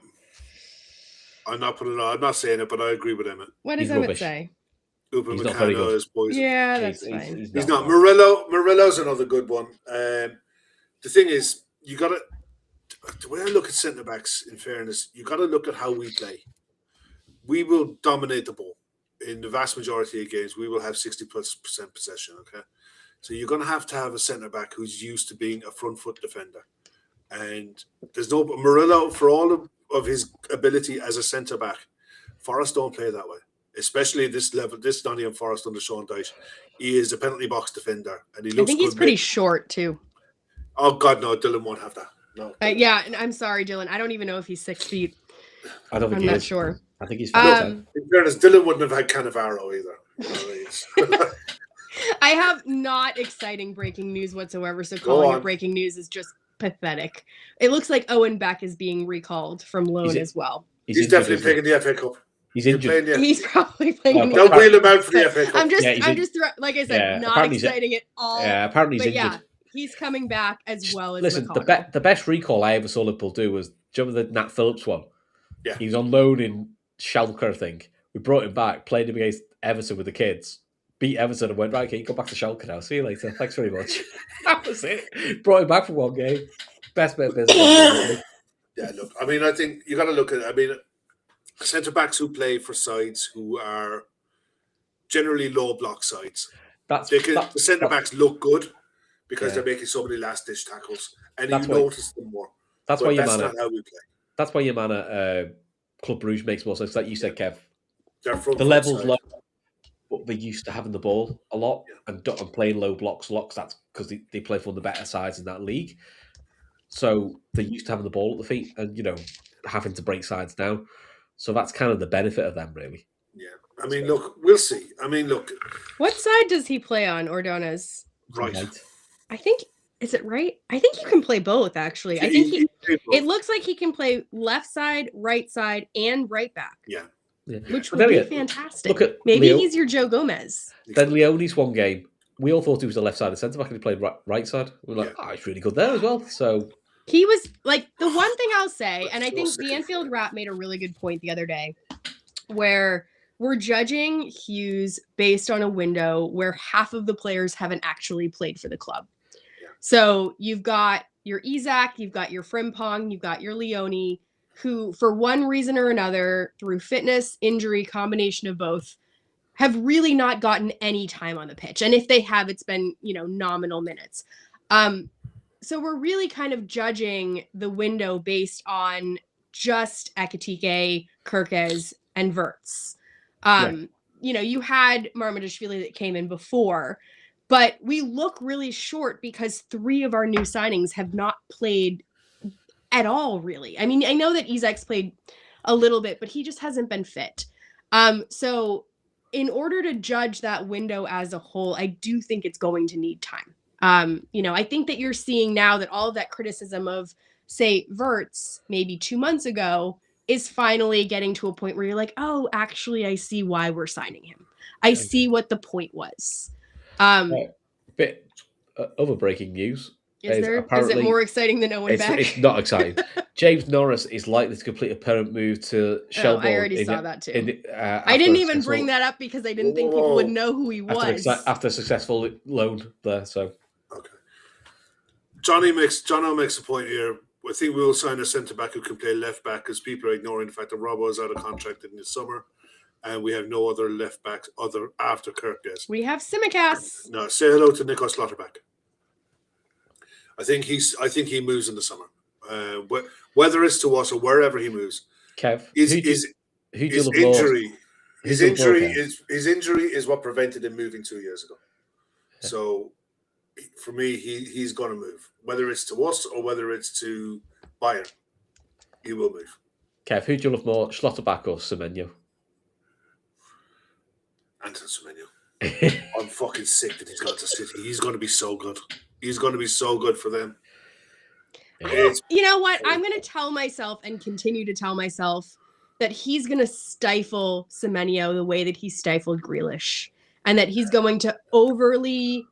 I'm not saying it, but I agree with Emmett. What does Emmett say? Upamecano is poison. Yeah, that's fine. He's not. Murillo's another good one. The thing is, you got to. The way I look at centre backs, in fairness, you got to look at how we play. We will dominate the ball in the vast majority of games. We will have 60+% possession. Okay, so you're going to have a centre back who's used to being a front foot defender, and there's no Murillo for all of his ability as a centre back. Forest don't play that way, especially at this level. This Nottingham Forest under Sean Dyche, he is a penalty box defender, and he looks. I think he's pretty short too. Oh God, no! Dylan won't have that. No. Yeah, and I'm sorry, Dylan. I don't even know if he's 6 feet. I'm not sure. I think he's. In fairness, Dylan wouldn't have had Cannavaro either. I have not exciting breaking news whatsoever. So calling it breaking news is just pathetic. It looks like Owen Beck is being recalled from loan as well. He's definitely playing the FA Cup. He's injured. He's probably playing. They'll wheel him out for the FA Cup. I'm just like I said, not exciting at all. Yeah, apparently he's injured. Yeah, he's coming back as well as. Listen, the best recall I ever saw Liverpool do was, do you remember the Nat Phillips one? Yeah, he was on loan in Schalke, I think. We brought him back, played him against Everton with the kids, beat Everton, and went, right, okay, you go back to Schalke now. See you later. Thanks very much. That was it. Brought him back for one game. Best bit of business. Yeah, look, I mean, I think you got to look at, I mean, centre backs who play for sides who are generally low block sides. The centre backs look good because they're making so many last ditch tackles, and you notice them more. That's why that's not how we play. That's why your man at Club Brugge makes more sense. Like you said, Kev, the level's low, but they're used to having the ball a lot and playing low blocks a lot. That's because they play for one of the better sides in that league. So they're used to having the ball at the feet and, having to break sides down. So that's kind of the benefit of them, really. Yeah. I mean, look, we'll see. I mean, look. What side does he play on, Ordonez? Right. I think, is it right? I think you can play both, actually. I think it looks like he can play left side, right side, and right back. Yeah. Which would be fantastic. Maybe he's your Joe Gomez. Then Leone's one game. We all thought he was a left-sided centre-back and he played right side. We were like, he's really good there as well. So he was like, the one thing I'll say, and I think the Anfield Rap made a really good point the other day, where we're judging Hughes based on a window where half of the players haven't actually played for the club. Yeah. So you've got your Isak, you've got your Frimpong, you've got your Leone, who for one reason or another, through fitness, injury, combination of both, have really not gotten any time on the pitch. And if they have, it's been, nominal minutes. So we're really kind of judging the window based on just Ekitike, Kirkes, and Wirtz. You had Marmadashvili that came in before, but we look really short because 3 of our new signings have not played at all, really. I mean, I know that Isak's played a little bit, but he just hasn't been fit. So in order to judge that window as a whole, I do think it's going to need time. I think that you're seeing now that all of that criticism of, say, Wirtz maybe 2 months ago is finally getting to a point where you're like, oh, actually, I see why we're signing him. I see what the point was. Bit other breaking news. Is it more exciting than Owen Beck? It's not exciting. James Norris is likely to complete a permanent move to Shelbourne. I already saw that too. I didn't even bring that up because I didn't think people would know who he was. After a successful loan there, so. Okay. Jono makes a point here. I think we will sign a centre-back who can play left-back because people are ignoring the fact that Robbo is out of contract in the summer. And we have no other left-backs after Kirkes. We have Simicast. No, say hello to Nikos Slotterback. I think he moves in the summer. Whether it's to us or wherever he moves. Kev, his injury is what prevented him moving 2 years ago. Yeah. So for me, he's going to move. Whether it's to us or whether it's to Bayern, he will move. Kev, who do you love more, Schlotterbeck or Semenyo? Anton Semenyo. I'm fucking sick that he's got to City. He's going to be so good. He's going to be so good for them. You know what? I'm going to tell myself and continue to tell myself that he's going to stifle Semenyo the way that he stifled Grealish, and that he's going to overly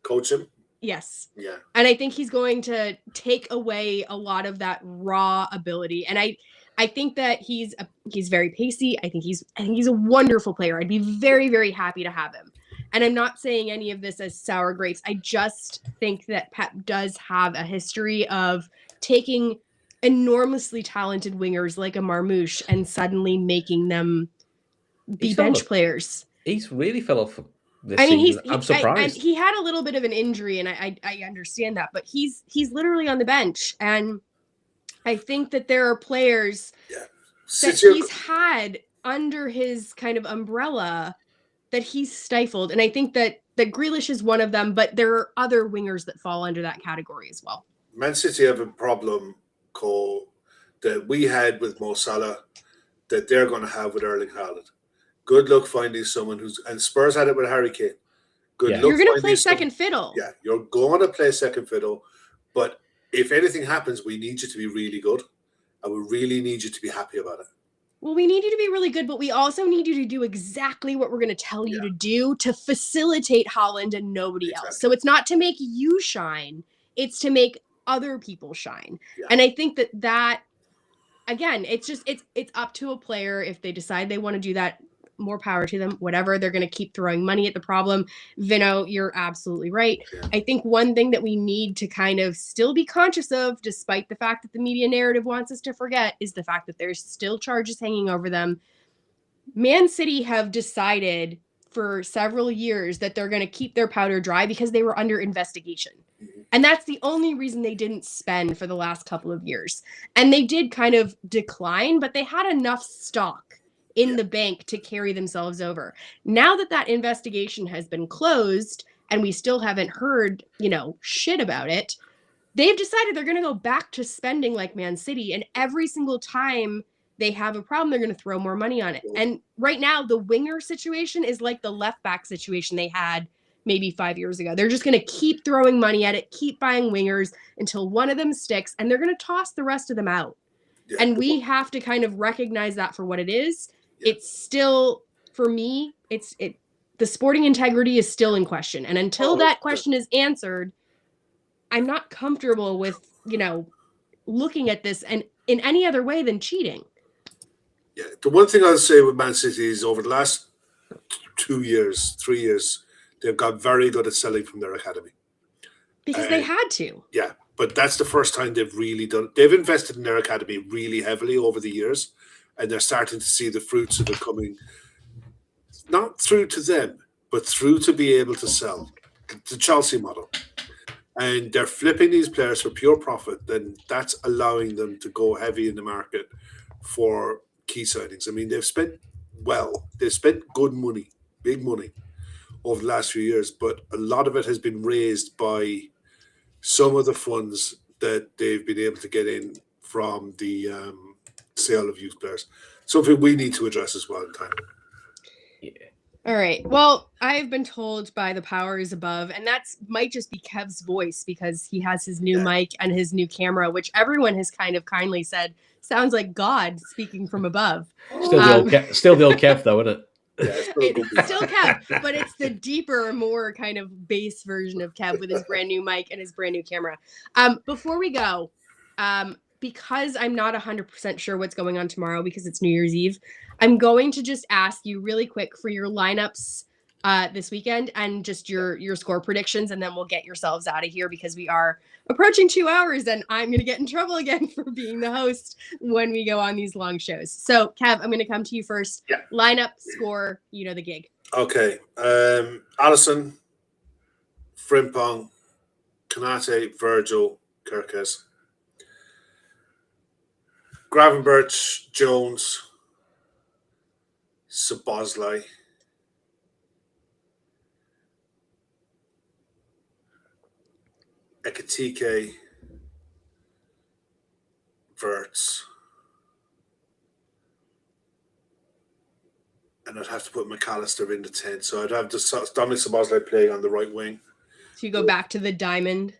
coach him. Yes. Yeah. And I think he's going to take away a lot of that raw ability. And I think that he's very pacey. I think he's a wonderful player. I'd be very, very happy to have him. And I'm not saying any of this as sour grapes. I just think that Pep does have a history of taking enormously talented wingers like a Marmouche and suddenly making them be bench players. He's really fell off this season. I'm surprised. And he had a little bit of an injury, and I understand that. But he's literally on the bench. And I think that there are players that he's had under his kind of umbrella that he's stifled. And I think that Grealish is one of them, but there are other wingers that fall under that category as well. Man City have a problem, Cole, that we had with Mo Salah, that they're going to have with Erling Haaland. Good luck finding someone and Spurs had it with Harry Kane. Good luck. You're going to play second fiddle. Yeah, you're going to play second fiddle. But if anything happens, we need you to be really good. And we really need you to be happy about it. Well, we need you to be really good, but we also need you to do exactly what we're going to tell you to do to facilitate Haaland and nobody else. So it's not to make you shine. It's to make other people shine. Yeah. And I think that again, it's up to a player if they decide they want to do that. more power to them, whatever. They're going to keep throwing money at the problem. Vino, you're absolutely right. Yeah. I think one thing that we need to kind of still be conscious of, despite the fact that the media narrative wants us to forget, is the fact that there's still charges hanging over them. Man City have decided for several years that they're going to keep their powder dry because they were under investigation. And that's the only reason they didn't spend for the last couple of years. And they did kind of decline, but they had enough stock in the bank to carry themselves over. Now that that investigation has been closed and we still haven't heard, shit about it, they've decided they're going to go back to spending like Man City. And every single time they have a problem, they're going to throw more money on it. And right now, the winger situation is like the left back situation they had maybe 5 years ago. They're just going to keep throwing money at it, keep buying wingers until one of them sticks, and they're going to toss the rest of them out. Yeah. And we have to kind of recognize that for what it is. Yeah. It's still, for me, the sporting integrity is still in question. And until that question is answered, I'm not comfortable with, looking at this and in any other way than cheating. Yeah, the one thing I'll say with Man City is over the last 3 years, they've got very good at selling from their academy. Because they had to. Yeah, but that's the first time they've really done it. They've invested in their academy really heavily over the years, and they're starting to see the fruits of it coming, not through to them, but through to be able to sell. The Chelsea model. And they're flipping these players for pure profit, then that's allowing them to go heavy in the market for key signings. I mean, they've spent good money, big money over the last few years, but a lot of it has been raised by some of the funds that they've been able to get in from the sale of youth players. Something we need to address as well in time. Yeah. All right. Well, I've been told by the powers above, and that might just be Kev's voice because he has his new mic and his new camera, which everyone has kind of kindly said sounds like God speaking from above. Still the old Kev, though, isn't it? Yeah, it's still Kev, but it's the deeper, more kind of bass version of Kev with his brand new mic and his brand new camera. Before we go, because I'm not 100% sure what's going on tomorrow because it's New Year's Eve, I'm going to just ask you really quick for your lineups this weekend and just your score predictions, and then we'll get yourselves out of here because we are approaching 2 hours and I'm going to get in trouble again for being the host when we go on these long shows. So, Kev, I'm going to come to you first. Yeah. Lineup, score, the gig. Okay. Alisson, Frimpong, Konate, Virgil, Kirkes. Gravenberch, Jones, Szoboszlai, Ekitike, Wirtz, and I'd have to put McAllister in the 10. So I'd have Dominic Szoboszlai playing on the right wing. So you go back to the diamond?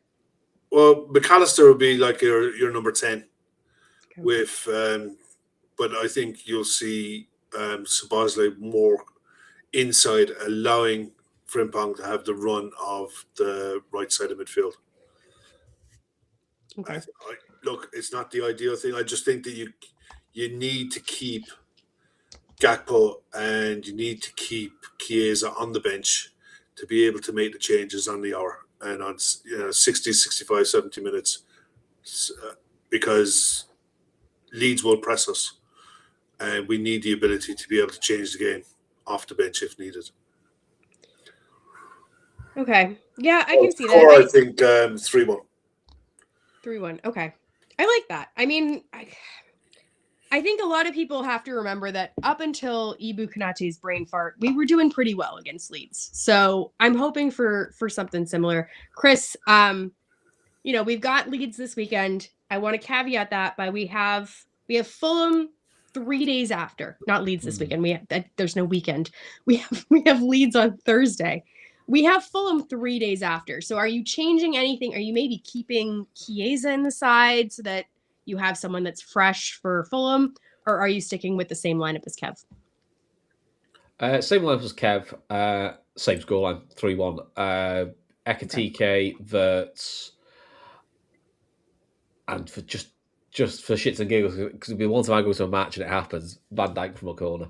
Well, McAllister would be like your number 10. Okay. With, but I think you'll see Szoboszlai more inside, allowing Frimpong to have the run of the right side of midfield. Okay. Look, it's not the ideal thing. I just think that you need to keep Gakpo and you need to keep Chiesa on the bench to be able to make the changes on the hour and on 60, 65, 70 minutes because Leeds will press us. And we need the ability to be able to change the game off the bench if needed. Okay. Yeah, I can see that. I think 3-1. 3-1. Okay. I like that. I mean, I think a lot of people have to remember that up until Ibu Konate's brain fart, we were doing pretty well against Leeds. So I'm hoping for something similar. Chris, we've got Leeds this weekend. I want to caveat that by we have Fulham 3 days after, not Leeds this weekend. There's no weekend. We have Leeds on Thursday. We have Fulham 3 days after. So are you changing anything? Are you maybe keeping Chiesa in the side so that you have someone that's fresh for Fulham? Or are you sticking with the same lineup as Kev? Same lineup as Kev. Same scoreline, 3-1. Ekitike, Wirtz, and for just for shits and giggles, because it'll be one time I go to a match and it happens, Van Dijk from a corner.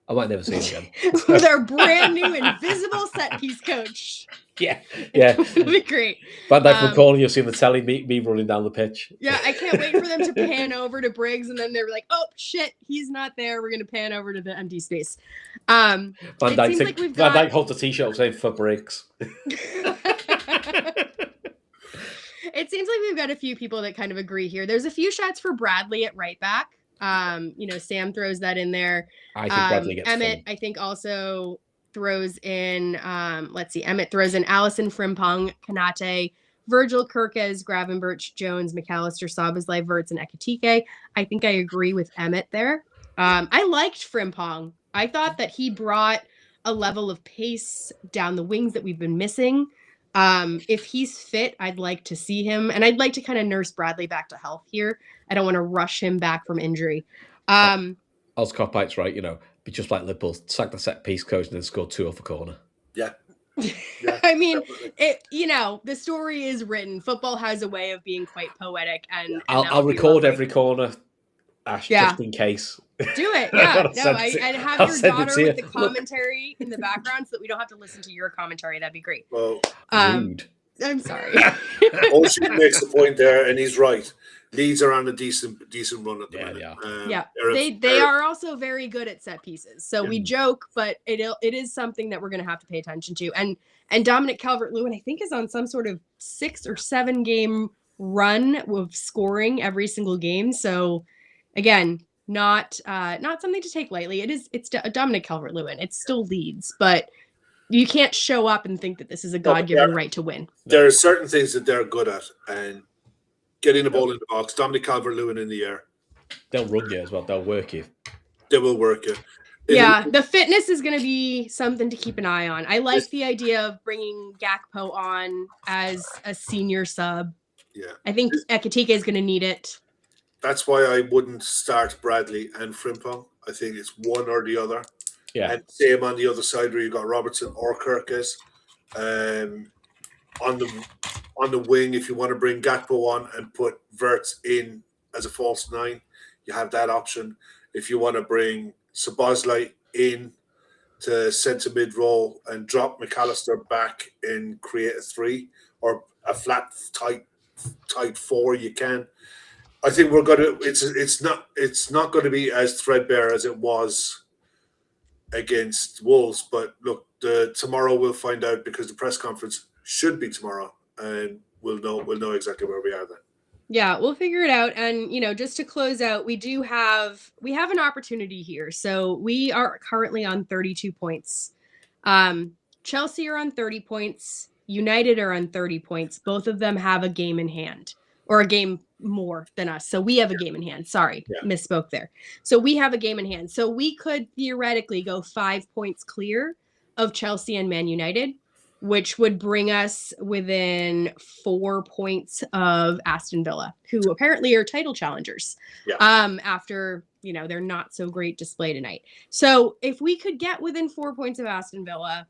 I might never see him again. With our brand new invisible set piece coach. Yeah. It'll be great. Van Dijk will call and you'll see the telly, me running down the pitch. Yeah, I can't wait for them to pan over to Briggs, and then they're like, "Oh shit, he's not there. We're gonna pan over to the empty space." Van Dijk holds a t-shirt saying "for Briggs." It seems like we've got a few people that kind of agree here. There's a few shots for Bradley at right back. Sam throws that in there. I think Bradley gets Emmett, fun. I think, also throws in. Emmett throws in Allison Frimpong, Kanate, Virgil Kirkes, Gravenberch, Jones, McAllister, Szoboszlai, Wirtz, and Ekitike. I think I agree with Emmett there. I liked Frimpong. I thought that he brought a level of pace down the wings that we've been missing. If he's fit, I'd like to see him, and I'd like to kind of nurse Bradley back to health here. I don't want to rush him back from injury. Oz Copite's right, be just like Liverpool, sack the set piece coach and then score 2 off a corner. Yeah. I mean, the story is written. Football has a way of being quite poetic, and I'll record every corner, Ash, just in case. Do it, yeah. I'd have your daughter with the commentary in the background so that we don't have to listen to your commentary. That'd be great. Well, rude. I'm sorry. Oshie makes the point there, and he's right. Leeds are on a decent run at the minute. They are also very good at set pieces. So we joke, but it is something that we're going to have to pay attention to. And Dominic Calvert-Lewin, I think, is on some sort of 6 or 7 game run of scoring every single game. So again, not something to take lightly. It's Dominic Calvert-Lewin. It's still Leeds, but you can't show up and think that this is a God-given right to win. There are certain things that they're good at, and getting the ball in the box, Dominic Calvert-Lewin in the air. They'll run you as well. They'll work you. They will work you. The fitness is going to be something to keep an eye on. I like the idea of bringing Gakpo on as a senior sub. Yeah. I think Ekitike is going to need it. That's why I wouldn't start Bradley and Frimpong. I think it's one or the other. Yeah. And same on the other side where you've got Robertson or Kirkes. On the wing, if you want to bring Gakpo on and put Wirtz in as a false 9, you have that option. If you want to bring Szoboszlai in to centre mid role and drop McAllister back and create a 3 or a flat tight 4, you can. I think we're gonna. It's not going to be as threadbare as it was against Wolves. But look, tomorrow we'll find out because the press conference should be tomorrow, and we'll know exactly where we are then. Yeah, we'll figure it out. And just to close out, we have an opportunity here. So we are currently on 32 points. Chelsea are on 30 points. United are on 30 points. Both of them have a game in hand, or a game more than us. So we have a game in hand. Sorry, misspoke there. So we have a game in hand. So we could theoretically go 5 points clear of Chelsea and Man United, which would bring us within 4 points of Aston Villa, who apparently are title challengers after, their not so great display tonight. So if we could get within 4 points of Aston Villa,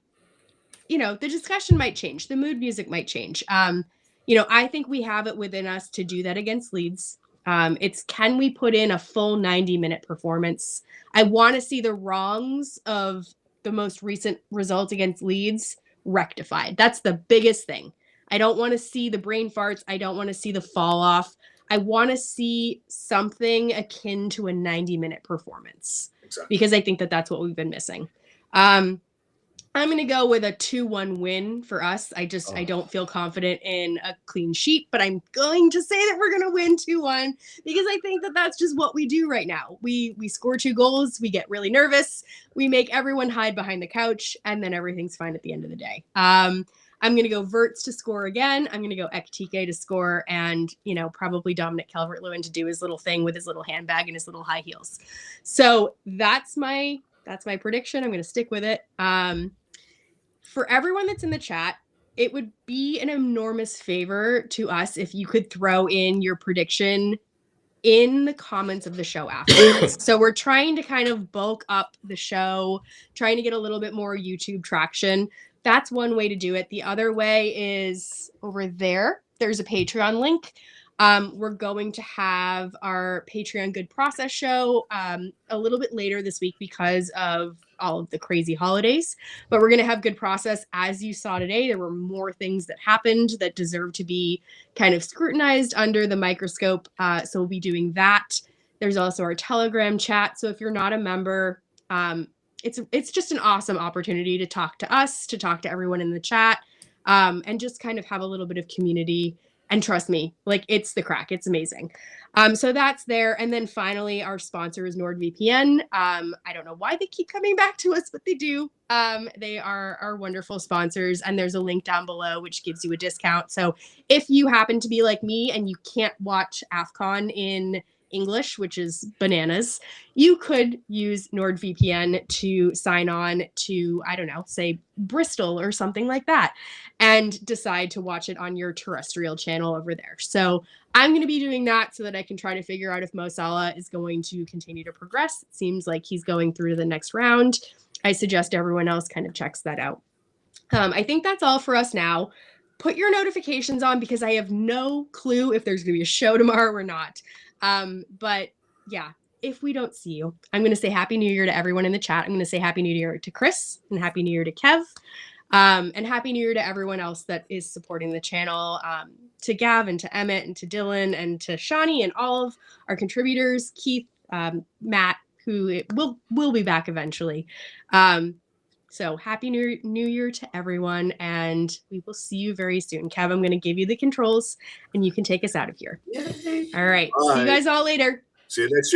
the discussion might change. The mood music might change. I think we have it within us to do that against Leeds. It's can we put in a full 90-minute performance? I want to see the wrongs of the most recent result against Leeds rectified. That's the biggest thing. I don't want to see the brain farts. I don't want to see the fall off. I want to see something akin to a 90-minute performance. Exactly. Because I think that that's what we've been missing. I'm going to go with a 2-1 win for us. I don't feel confident in a clean sheet, but I'm going to say that we're going to win 2-1 because I think that that's just what we do right now. We score 2 goals. We get really nervous. We make everyone hide behind the couch, and then everything's fine at the end of the day. I'm going to go Wirtz to score again. I'm going to go Ekitike to score, and probably Dominic Calvert-Lewin to do his little thing with his little handbag and his little high heels. So that's my prediction. I'm going to stick with it. For everyone that's in the chat, it would be an enormous favor to us if you could throw in your prediction in the comments of the show afterwards. So we're trying to kind of bulk up the show, trying to get a little bit more YouTube traction. That's one way to do it. The other way is over there. There's a Patreon link. We're going to have our Patreon Good Process show a little bit later this week because of all of the crazy holidays. But we're going to have Good Process. As you saw today, there were more things that happened that deserve to be kind of scrutinized under the microscope. So we'll be doing that. There's also our Telegram chat. So if you're not a member, it's just an awesome opportunity to talk to us, to talk to everyone in the chat, and just kind of have a little bit of community. And trust me, like, it's the crack. It's amazing. So that's there. And then finally, our sponsor is NordVPN. I don't know why they keep coming back to us, but they do. They are our wonderful sponsors. And there's a link down below, which gives you a discount. So if you happen to be like me and you can't watch AFCON in English, which is bananas, you could use NordVPN to sign on to, I don't know, say Bristol or something like that, and decide to watch it on your terrestrial channel over there. So I'm going to be doing that so that I can try to figure out if Mo Salah is going to continue to progress. It seems like he's going through to the next round. I suggest everyone else kind of checks that out. I think that's all for us now. Put your notifications on because I have no clue if there's going to be a show tomorrow or not. But yeah, if we don't see you, I'm going to say Happy New Year to everyone in the chat. I'm going to say Happy New Year to Chris and Happy New Year to Kev. And Happy New Year to everyone else that is supporting the channel, to Gav and to Emmett and to Dylan and to Shawnee and all of our contributors, Keith, Matt, who will be back eventually. So Happy New Year to everyone, and we will see you very soon. Kev, I'm going to give you the controls, and you can take us out of here. Yay. All right. Bye. See you guys all later. See you next year.